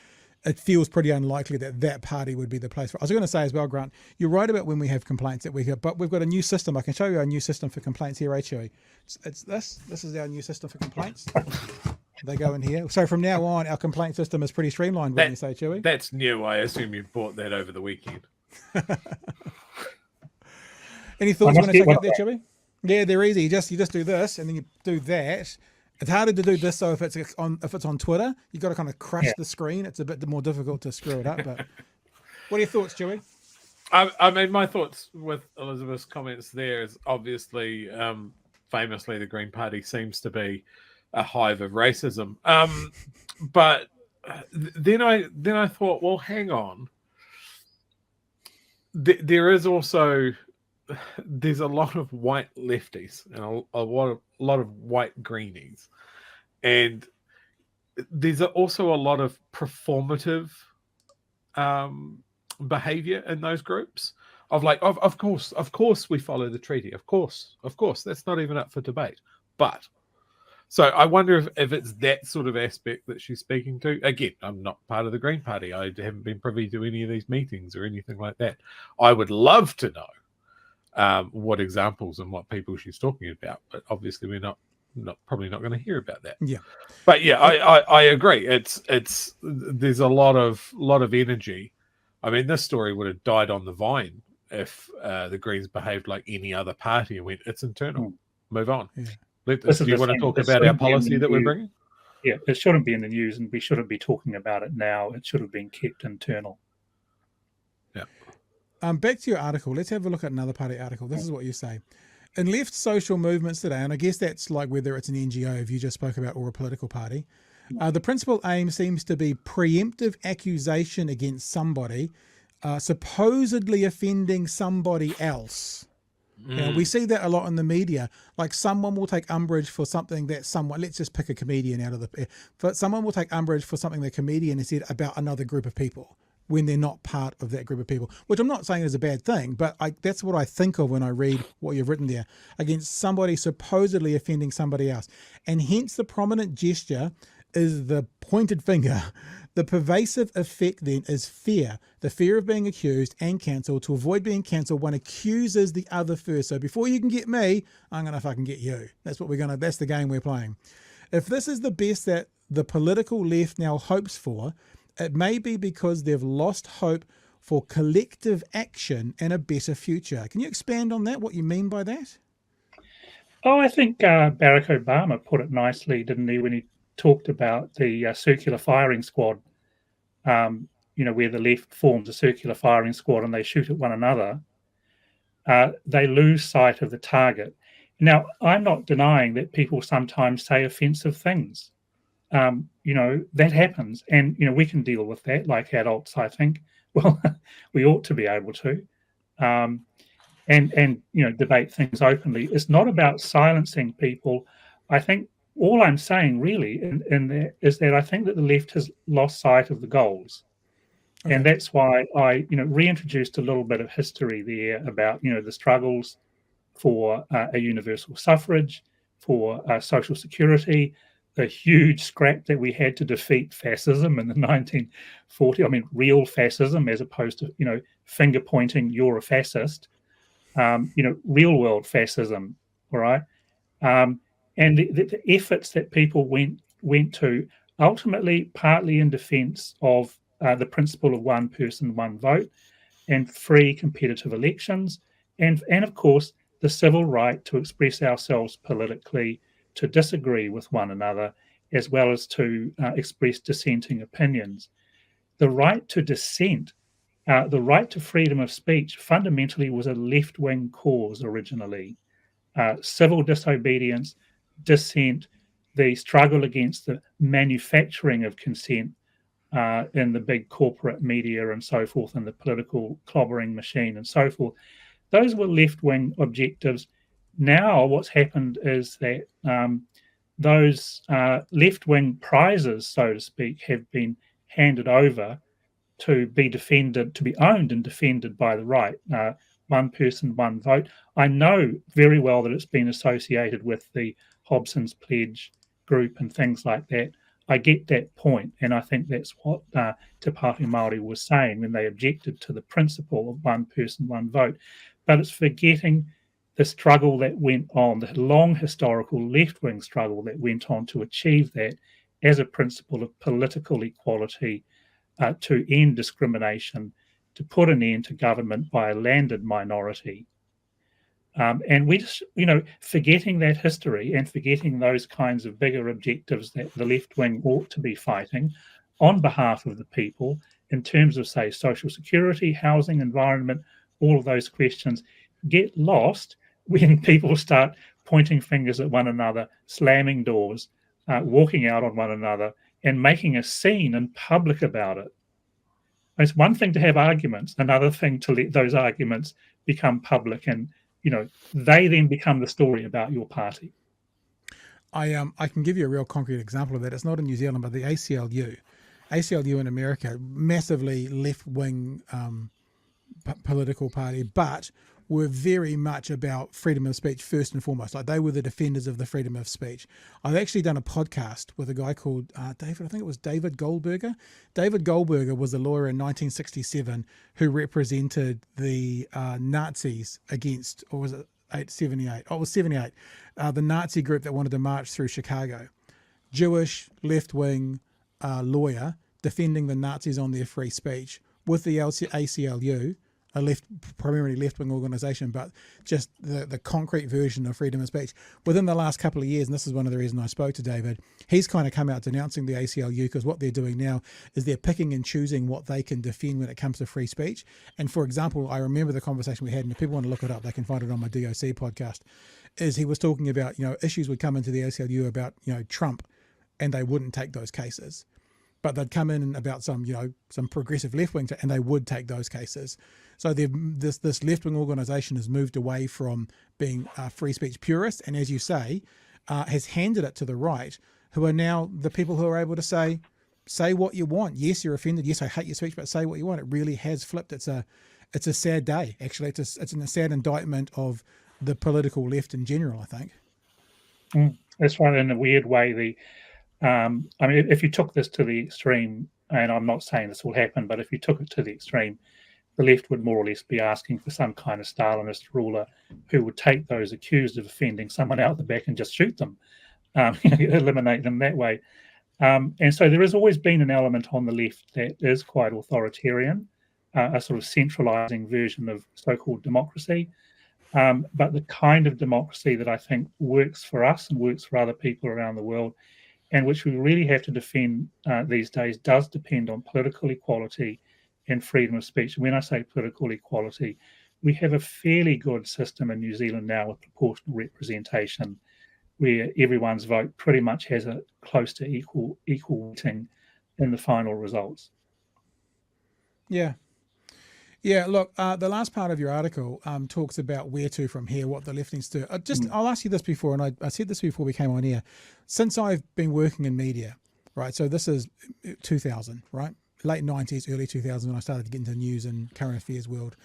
It feels pretty unlikely that party would be the place for. I was going to say as well, Grant, you're right about when we have complaints but we've got a new system. I can show you our new system for complaints here, Chewy. It's this. This is our new system for complaints. They go in here. So from now on, our complaint system is pretty streamlined, wouldn't you say, Chewy? That's new. I assume you bought that over the weekend. Any thoughts you want to check out there, Chewy? Yeah, they're easy. You just do this and then you do that. It's harder to do this, so if it's on Twitter, you've got to kind of crush the screen. It's a bit more difficult to screw it up. But what are your thoughts, Chewy? I mean, my thoughts with Elizabeth's comments there is obviously, famously, the Green Party seems to be a hive of racism. But then I thought, well, hang on. There is also... There's a lot of white lefties and a lot of white greenies, and there's also a lot of performative behavior in those groups of like, of course we follow the treaty, of course that's not even up for debate. But so I wonder if it's that sort of aspect that she's speaking to. Again, I'm not part of the Green Party. I haven't been privy to any of these meetings or anything like that. I would love to know what examples and what people she's talking about, but obviously we're probably not going to hear about that. Yeah, but yeah, I agree. It's there's a lot of energy. I mean, this story would have died on the vine if the Greens behaved like any other party and went, it's internal, move on. Yeah. Do you want to talk about our policy that we're bringing? Yeah, it shouldn't be in the news, and we shouldn't be talking about it now. It should have been kept internal. Yeah. Back to your article. Let's have a look at another party article. This is what you say. In left social movements today, and I guess that's like whether it's an NGO, if you just spoke about, or a political party, the principal aim seems to be preemptive accusation against somebody, supposedly offending somebody else. You know, we see that a lot in the media. Like someone will take umbrage for something that someone, let's just pick a comedian out of the, but someone will take umbrage for something the comedian has said about another group of people when they're not part of that group of people, which I'm not saying is a bad thing, but that's what I think of when I read what you've written there, against somebody supposedly offending somebody else. And hence the prominent gesture is the pointed finger. The pervasive effect then is fear, the fear of being accused and cancelled. To avoid being cancelled, one accuses the other first. So before you can get me, I'm going to fucking get you. That's the game we're playing. If this is the best that the political left now hopes for, it may be because they've lost hope for collective action and a better future. Can you expand on that, what you mean by that? Oh, I think Barack Obama put it nicely, didn't he, when he talked about the circular firing squad, where the left forms a circular firing squad and they shoot at one another. They lose sight of the target. Now, I'm not denying that people sometimes say offensive things. That happens, and we can deal with that like adults, I think. Well, we ought to be able to, and debate things openly. It's not about silencing people. I think all I'm saying really in there is that I think that the left has lost sight of the goals. Okay. And that's why I reintroduced a little bit of history there about the struggles for a universal suffrage, for social security, the huge scrap that we had to defeat fascism in the 1940s. I mean, real fascism as opposed to finger pointing, you're a fascist. Real world fascism, all right? And the efforts that people went to, ultimately partly in defence of the principle of one person, one vote, and free competitive elections, and of course the civil right to express ourselves politically, to disagree with one another, as well as to express dissenting opinions. The right to dissent, the right to freedom of speech, fundamentally was a left-wing cause originally. Civil disobedience, dissent, the struggle against the manufacturing of consent in the big corporate media and so forth, and the political clobbering machine and so forth. Those were left-wing objectives. Now what's happened is that those left-wing prizes, so to speak, have been handed over to be defended, to be owned and defended by the right. One person, one vote. I know very well that it's been associated with the Hobson's Pledge group and things like that. I get that point, and I think that's what Te Pāti Māori was saying when they objected to the principle of one person, one vote. But it's forgetting the struggle that went on, the long historical left-wing struggle that went on to achieve that as a principle of political equality, to end discrimination, to put an end to government by a landed minority. And we just, forgetting that history and forgetting those kinds of bigger objectives that the left wing ought to be fighting on behalf of the people in terms of, say, social security, housing, environment, all of those questions get lost when people start pointing fingers at one another, slamming doors, walking out on one another, and making a scene in public about it. It's one thing to have arguments, another thing to let those arguments become public and they then become the story about your party. I can give you a real concrete example of that. It's not in New Zealand, but the ACLU in America, massively left-wing political party, but were very much about freedom of speech first and foremost. Like, they were the defenders of the freedom of speech. I've actually done a podcast with a guy called David, I think it was David Goldberger. David Goldberger was a lawyer in 1967 who represented the Nazis against, or was it 78? Oh, it was 78. The Nazi group that wanted to march through Chicago. Jewish, left-wing lawyer defending the Nazis on their free speech with the ACLU, a primarily left-wing organisation, but just the concrete version of freedom of speech. Within the last couple of years, and this is one of the reasons I spoke to David, he's kind of come out denouncing the ACLU, because what they're doing now is they're picking and choosing what they can defend when it comes to free speech. And for example, I remember the conversation we had, and if people want to look it up, they can find it on my DOC podcast, is he was talking about, issues would come into the ACLU about, Trump, and they wouldn't take those cases. But they'd come in about some progressive left wing, and they would take those cases. So this left-wing organisation has moved away from being free speech purists, and as you say, has handed it to the right, who are now the people who are able to say what you want. Yes, you're offended. Yes, I hate your speech, but say what you want. It really has flipped. It's a sad day, actually. It's a sad indictment of the political left in general, I think. That's right. In a weird way, I mean, if you took this to the extreme, and I'm not saying this will happen, but if you took it to the extreme, the left would more or less be asking for some kind of Stalinist ruler who would take those accused of offending someone out the back and just shoot them, eliminate them that way. And so there has always been an element on the left that is quite authoritarian, a sort of centralizing version of so-called democracy. But the kind of democracy that I think works for us and works for other people around the world, and which we really have to defend these days, does depend on political equality and freedom of speech. And when I say political equality, we have a fairly good system in New Zealand now with proportional representation, where everyone's vote pretty much has a close to equal weighting in the final results. Yeah. Yeah, look, the last part of your article talks about where to from here, what the left needs to do. I'll ask you this before, and I said this before we came on air. Since I've been working in media, right, so this is 2000, right? Late 90s, early 2000s, when I started to get into news and current affairs world,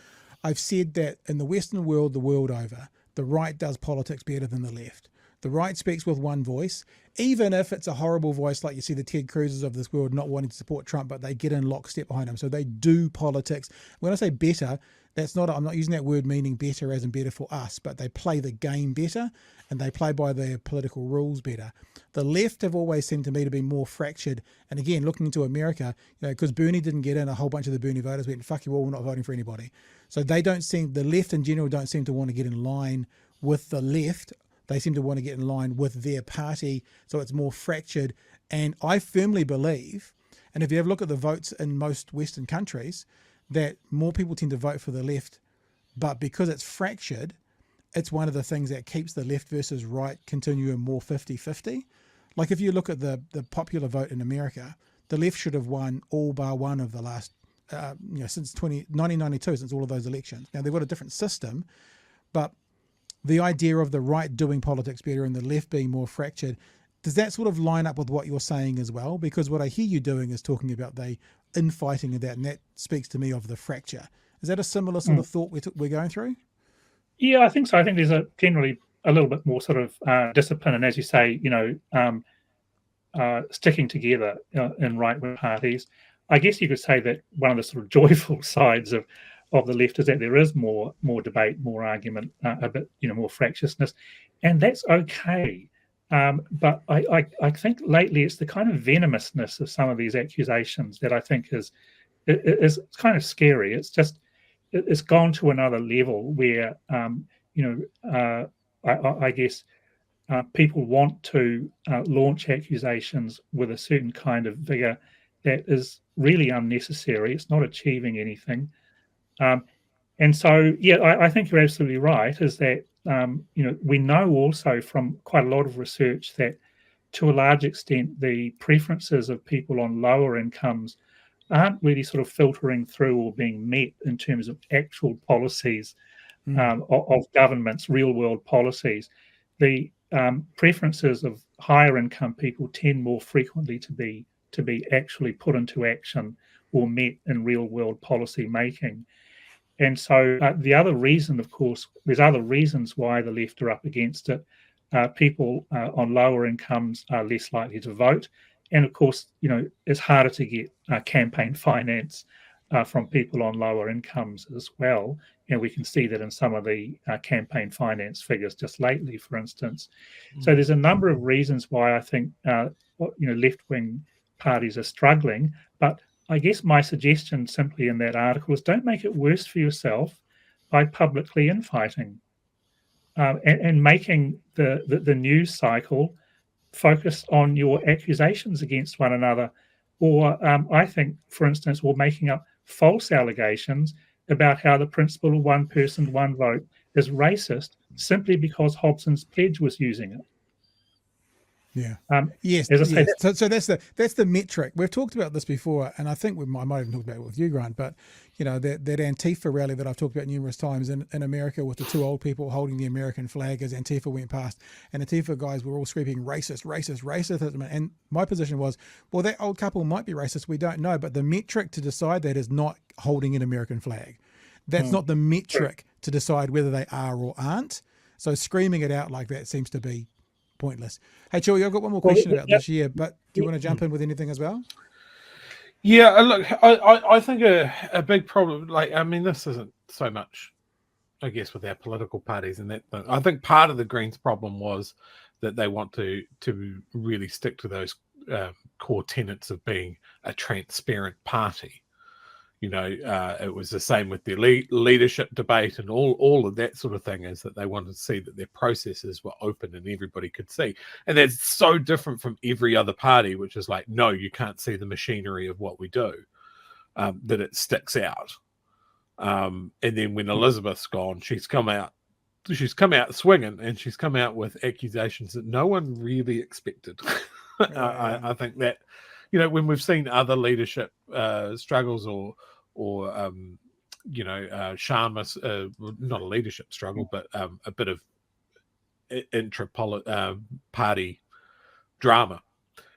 I've said that in the Western world, the world over, the right does politics better than the left. The right speaks with one voice, even if it's a horrible voice, like you see the Ted Cruz's of this world not wanting to support Trump, but they get in lockstep behind him. So they do politics. When I say better, I'm not using that word meaning better as in better for us, but they play the game better and they play by their political rules better. The left have always seemed to me to be more fractured. And again, looking into America, because Bernie didn't get in, a whole bunch of the Bernie voters went, fuck you all, we're not voting for anybody. So the left in general don't seem to want to get in line with the left. They seem to want to get in line with their party, so it's more fractured. And I firmly believe, and if you have a look at the votes in most Western countries, that more people tend to vote for the left, but because it's fractured, it's one of the things that keeps the left versus right continuum more 50-50. Like if you look at the popular vote in America, the left should have won all bar one of the last, since 1992, since all of those elections. Now they've got a different system, but the idea of the right doing politics better and the left being more fractured, does that sort of line up with what you're saying as well? Because what I hear you doing is talking about the infighting of that, and that speaks to me of the fracture. Is that a similar sort of thought we're going through? Yeah, I think so. I think there's generally a little bit more sort of discipline, and as you say, sticking together in right-wing parties. I guess you could say that one of the sort of joyful sides of the left is that there is more debate, more argument, a bit more fractiousness, and that's okay. But I think lately it's the kind of venomousness of some of these accusations that I think is kind of scary. It's gone to another level where I guess people want to launch accusations with a certain kind of vigor that is really unnecessary. It's not achieving anything. And so, I think you're absolutely right, is that, we know also from quite a lot of research that to a large extent, the preferences of people on lower incomes aren't really sort of filtering through or being met in terms of actual policies of governments, real world policies. The preferences of higher income people tend more frequently to be actually put into action or met in real world policy making. And so the other reason, of course, there's other reasons why the left are up against it. People on lower incomes are less likely to vote. And of course, it's harder to get campaign finance from people on lower incomes as well. And we can see that in some of the campaign finance figures just lately, for instance. So there's a number of reasons why I think left-wing parties are struggling. But I guess my suggestion simply in that article is don't make it worse for yourself by publicly infighting and making the news cycle focus on your accusations against one another. Or I think, for instance, we're making up false allegations about how the principle of one person, one vote is racist simply because Hobson's pledge was using it. Yeah. Yes. As I say, so that's the metric. We've talked about this before, and I think I might even talk about it with you, Grant. But that Antifa rally that I've talked about numerous times in America with the two old people holding the American flag as Antifa went past, and Antifa guys were all screaming racism. And my position was, well, that old couple might be racist. We don't know, but the metric to decide that is not holding an American flag. That's not the metric to decide whether they are or aren't. So screaming it out like that seems to be pointless. Hey, Chewy, I've got one more question about this year, but do you want to jump in with anything as well? Yeah, look, I think a big problem, this isn't so much, I guess, with our political parties and that thing. I think part of the Greens' problem was that they want to really stick to those core tenets of being a transparent party. It was the same with the leadership debate and all of that sort of thing, is that they wanted to see that their processes were open and everybody could see. And that's so different from every other party, which is like, no, you can't see the machinery of what we do, that it sticks out. And then when Elizabeth's gone, she's come out swinging, and she's come out with accusations that no one really expected. I think that, when we've seen other leadership struggles or Sharma, not a leadership struggle, but a bit of intra-party drama.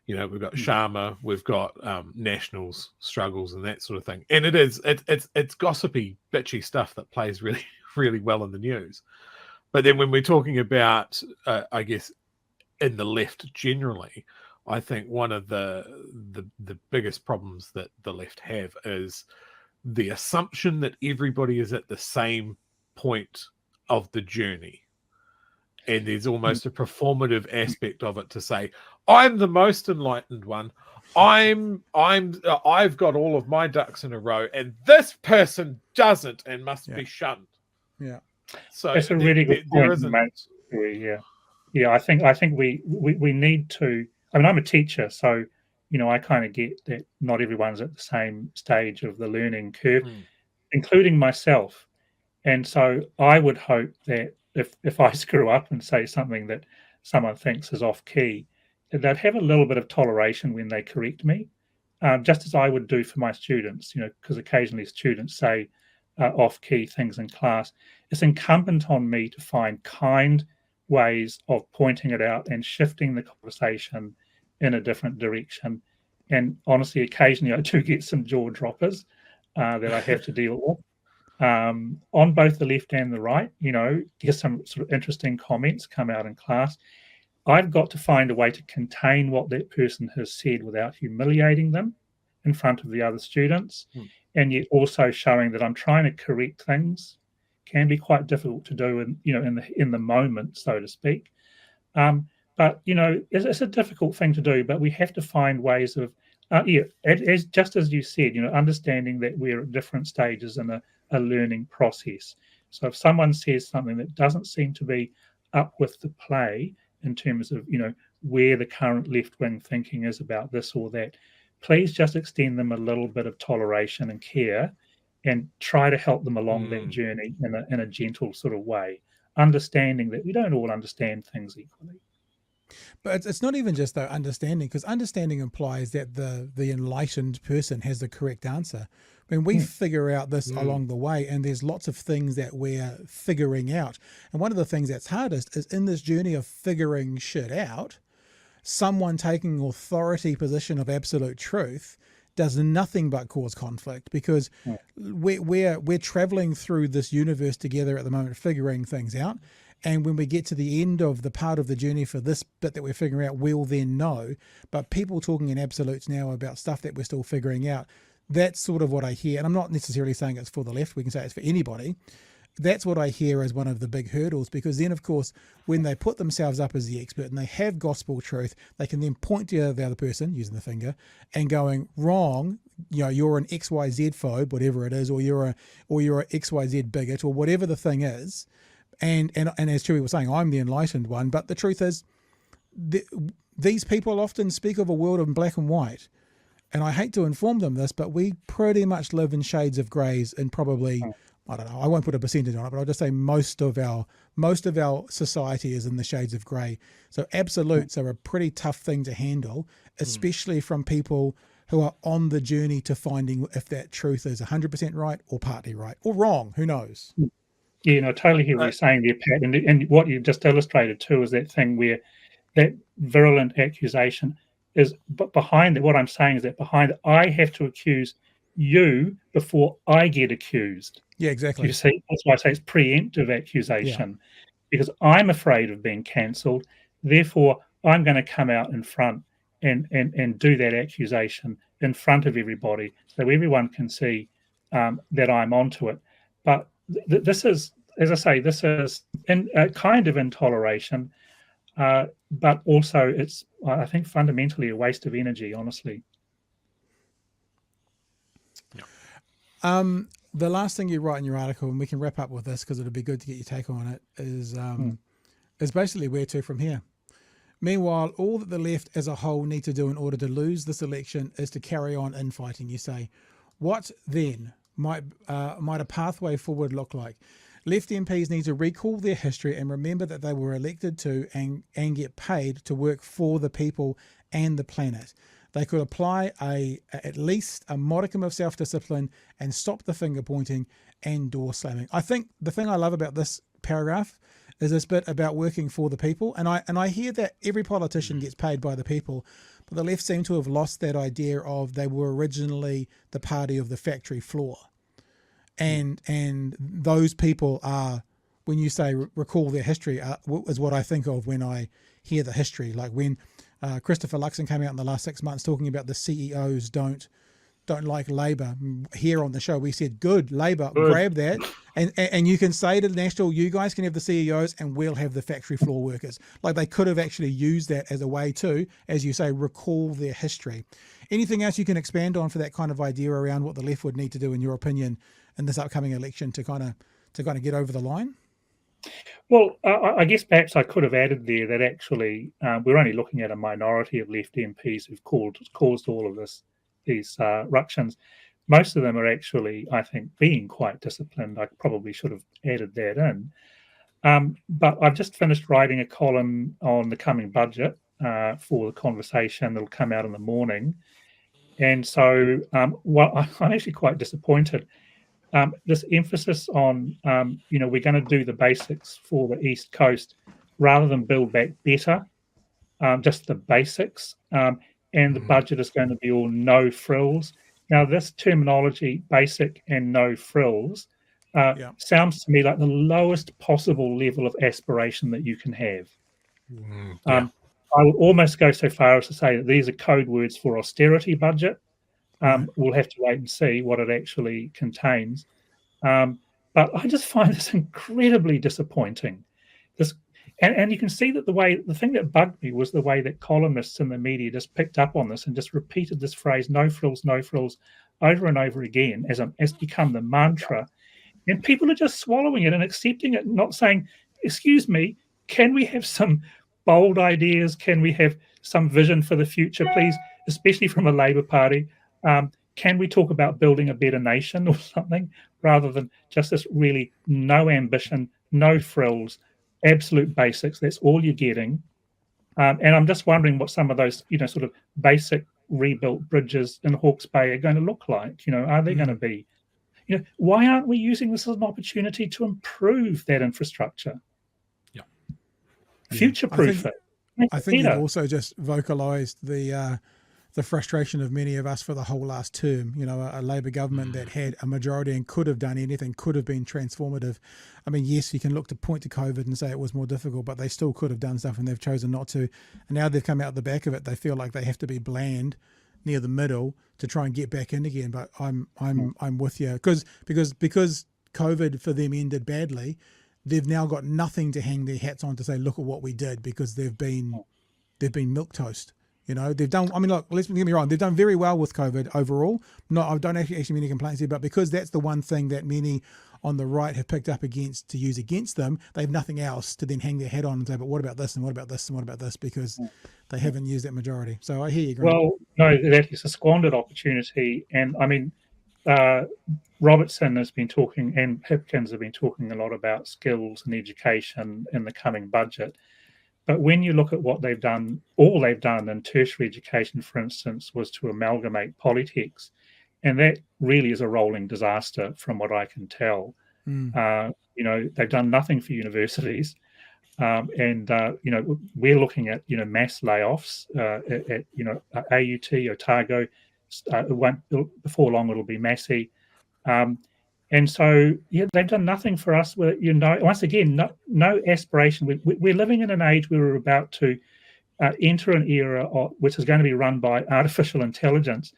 We've got Sharma, we've got Nationals struggles and that sort of thing. And it's gossipy, bitchy stuff that plays really, really well in the news. But then when we're talking about, I guess, in the left generally, I think one of the biggest problems that the left have is the assumption that everybody is at the same point of the journey. And there's almost a performative aspect of it to say, I'm the most enlightened one. I've got all of my ducks in a row, and this person doesn't and must be shunned. Yeah. So that's a really good point, mate. Yeah. I think we need to. I'm a teacher, so I kind of get that not everyone's at the same stage of the learning curve, including myself. And so I would hope that if I screw up and say something that someone thinks is off key, that they'd have a little bit of toleration when they correct me, just as I would do for my students. Because occasionally students say off key things in class. It's incumbent on me to find kind ways of pointing it out and shifting the conversation in a different direction. And honestly, occasionally I do get some jaw droppers that I have to deal with on both the left and the right. Get some sort of interesting comments come out in class. I've got to find a way to contain what that person has said without humiliating them in front of the other students, and yet also showing that I'm trying to correct things. Can be quite difficult to do in the moment, so to speak. But it's a difficult thing to do. But we have to find ways of, just as you said, understanding that we're at different stages in a learning process. So if someone says something that doesn't seem to be up with the play in terms of where the current left-wing thinking is about this or that, please just extend them a little bit of toleration and care, and try to help them along that journey in a gentle sort of way, understanding that we don't all understand things equally. But it's not even just understanding, because understanding implies that the enlightened person has the correct answer. When we figure out this along the way, and there's lots of things that we're figuring out. And one of the things that's hardest is in this journey of figuring shit out, someone taking authority position of absolute truth does nothing but cause conflict, because we're traveling through this universe together at the moment, figuring things out. And when we get to the end of the part of the journey for this bit that we're figuring out, we'll then know. But people talking in absolutes now about stuff that we're still figuring out, that's sort of what I hear. And I'm not necessarily saying it's for the left. We can say it's for anybody. That's what I hear as one of the big hurdles, because then, of course, when they put themselves up as the expert and they have gospel truth, they can then point to the other person using the finger and going, wrong, you're an XYZ phobe, whatever it is, or you're a XYZ bigot, or whatever the thing is. And as Chewy was saying, I'm the enlightened one. But the truth is, these people often speak of a world in black and white. And I hate to inform them this, but we pretty much live in shades of greys in probably I don't know, I won't put a percentage on it, but I'll just say most of our society is in the shades of grey. So absolutes are a pretty tough thing to handle, especially from people who are on the journey to finding if that truth is 100% right or partly right or wrong. Who knows? Yeah, no, I totally hear what you're saying there, Pat. And what you've just illustrated too is that thing where that virulent accusation is behind it. What I'm saying is that behind it, I have to accuse you before I get accused. Yeah, exactly. You see, that's why I say it's preemptive accusation, because I'm afraid of being cancelled. Therefore, I'm going to come out in front and do that accusation in front of everybody, so everyone can see that I'm onto it. But this is, as I say, this is a kind of intoleration, but also it's, I think, fundamentally a waste of energy, honestly. The last thing you write in your article, and we can wrap up with this because it'll be good to get your take on it, is basically where to from here. Meanwhile, all that the left as a whole need to do in order to lose this election is to carry on infighting. You say, what then might a pathway forward look like? Left MPs need to recall their history and remember that they were elected to and get paid to work for the people and the planet. They could apply at least a modicum of self-discipline and stop the finger pointing and door slamming. I think the thing I love about this paragraph is this bit about working for the people. And I hear that every politician gets paid by the people, but the left seem to have lost that idea of they were originally the party of the factory floor. And those people are, when you say recall their history, is what I think of when I hear the history. Like when Christopher Luxon came out in the last 6 months talking about the CEOs don't like Labor. Here on the show, we said, good, Labor, grab that. And you can say to the National, you guys can have the CEOs and we'll have the factory floor workers. Like they could have actually used that as a way to, as you say, recall their history. Anything else you can expand on for that kind of idea around what the left would need to do, in your opinion, in this upcoming election to kind of get over the line? Well, I guess perhaps I could have added there that actually we're only looking at a minority of left MPs who've caused all of these ructions. Most of them are actually, I think, being quite disciplined. I probably should have added that in. But I've just finished writing a column on the coming budget for the Conversation that'll come out in the morning. And so I'm actually quite disappointed. This emphasis on, we're going to do the basics for the East Coast rather than build back better, just the basics. And the budget is going to be all no frills. Now, this terminology, basic and no frills, sounds to me like the lowest possible level of aspiration that you can have. I would almost go so far as to say that these are code words for austerity budget. We'll have to wait and see what it actually contains. But I just find this incredibly disappointing. And you can see that the thing that bugged me was the way that columnists in the media just picked up on this and just repeated this phrase, no frills, over and over again as become the mantra. And people are just swallowing it and accepting it, not saying, excuse me, can we have some bold ideas? Can we have some vision for the future, please, especially from a Labour Party? Can we talk about building a better nation or something, rather than just this really no ambition, no frills, absolute basics? That's all you're getting. And I'm just wondering what some of those, sort of basic rebuilt bridges in Hawke's Bay are going to look like. Are they going to be, why aren't we using this as an opportunity to improve that infrastructure? Future-proof it. I think you've also just vocalised the frustration of many of us for the whole last term. A Labor government that had a majority and could have done anything, could have been transformative. I mean, yes, you can look to point to COVID and say it was more difficult, but they still could have done stuff and they've chosen not to. And now they've come out the back of it. They feel like they have to be bland near the middle to try and get back in again. But I'm with you because COVID for them ended badly. They've now got nothing to hang their hats on to say, look at what we did, because they've been milquetoast. They've done, look, let's get me wrong, they've done very well with COVID overall. No, I don't actually many complaints here, but because that's the one thing that many on the right have picked up to use against them, they have nothing else to then hang their head on and say, but what about this and what about this and what about this, because they haven't used that majority. So I hear you, Grant. Well, no, that is a squandered opportunity. And Robertson has been talking, and Hipkins have been talking a lot about skills and education in the coming budget. But when you look at what they've done, all they've done in tertiary education, for instance, was to amalgamate polytechs. And that really is a rolling disaster from what I can tell. They've done nothing for universities. We're looking at, mass layoffs at AUT, Otago. Before long, it'll be Massey. And so, they've done nothing for us. Once again, no aspiration. We're living in an age where we're about to enter an era which is going to be run by artificial intelligence.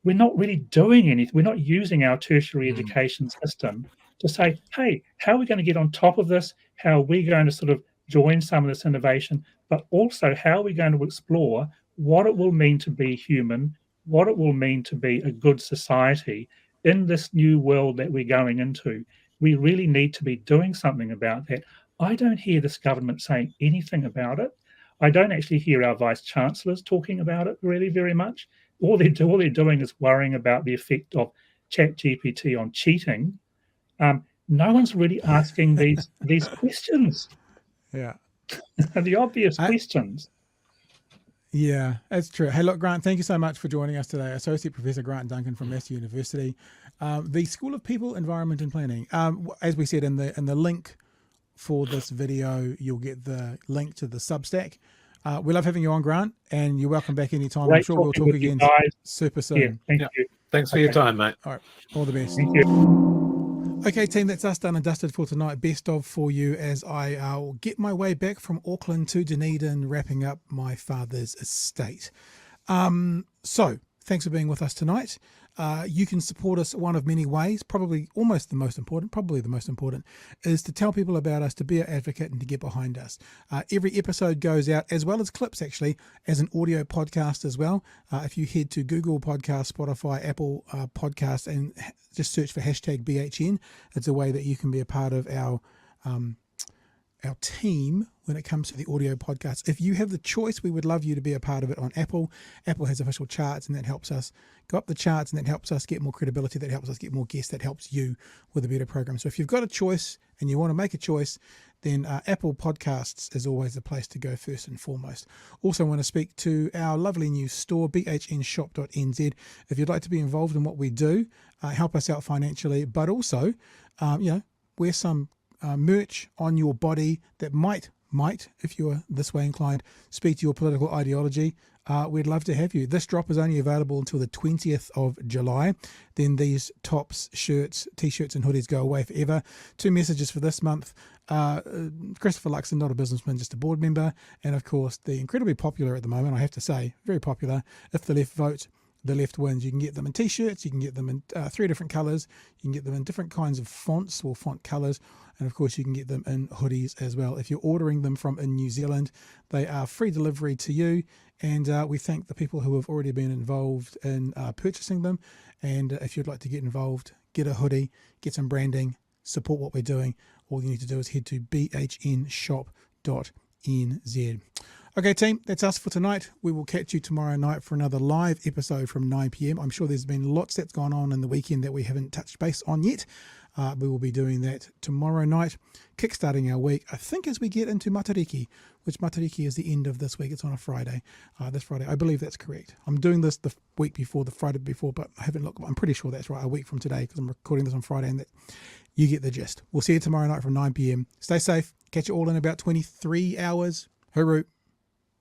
We're not really doing anything. We're not using our tertiary education system to say, hey, how are we going to get on top of this? How are we going to sort of join some of this innovation? But also, how are we going to explore what it will mean to be human, what it will mean to be a good society in this new world that we're going into? We really need to be doing something about that. I don't hear this government saying anything about it. I don't actually hear our vice chancellors talking about it really very much. All they're doing is worrying about the effect of ChatGPT on cheating. No one's really asking these questions. Yeah. The obvious questions. Yeah, that's true. Hey, look, Grant, thank you so much for joining us today. Associate Professor Grant Duncan from Massey University, the School of People, Environment and Planning. As we said in the link for this video, you'll get the link to the Substack. We love having you on, Grant, and you're welcome back anytime. I'm sure we'll talk again super soon. Yeah, thank you. Thanks for your time, mate. All right, all the best. Thank you. Okay, team, that's us done and dusted for tonight. Best of for you as I get my way back from Auckland to Dunedin, wrapping up my father's estate. So, thanks for being with us tonight. You can support us one of many ways, probably the most important, is to tell people about us, to be our advocate and to get behind us. Every episode goes out, as well as clips actually, as an audio podcast as well. If you head to Google Podcasts, Spotify, Apple Podcasts, and just search for #BHN, it's a way that you can be a part of our team when it comes to the audio podcast. If you have the choice, we would love you to be a part of it on Apple. Apple has official charts, and that helps us go up the charts, and that helps us get more credibility, that helps us get more guests, that helps you with a better program. So if you've got a choice and you want to make a choice, then Apple Podcasts is always the place to go first and foremost. Also want to speak to our lovely new store, bhnshop.nz. If you'd like to be involved in what we do, help us out financially, but also, wear some merch on your body that might, if you're this way inclined, speak to your political ideology. We'd love to have you. This drop is only available until the 20th of July. Then these tops, shirts, t-shirts and hoodies go away forever. 2 messages for this month. Christopher Luxon, not a businessman, just a board member. And of course, the incredibly popular at the moment, I have to say, very popular, If the Left Vote, the Left Wins. You can get them in t-shirts, you can get them in 3 different colours, you can get them in different kinds of fonts or font colours, and of course you can get them in hoodies as well. If you're ordering them from in New Zealand, they are free delivery to you, and we thank the people who have already been involved in purchasing them. And if you'd like to get involved, get a hoodie, get some branding, support what we're doing, all you need to do is head to bhnshop.nz. Okay, team, that's us for tonight. We will catch you tomorrow night for another live episode from 9 p.m. I'm sure there's been lots that's gone on in the weekend that we haven't touched base on yet. We will be doing that tomorrow night, kickstarting our week, I think, as we get into Matariki, which Matariki is the end of this week. It's on a Friday. This Friday, I believe that's correct. I'm doing this the week before, the Friday before, but I haven't looked. I'm pretty sure that's right, a week from today, because I'm recording this on Friday, and that you get the gist. We'll see you tomorrow night from 9 p.m. Stay safe. Catch you all in about 23 hours. Hooroo.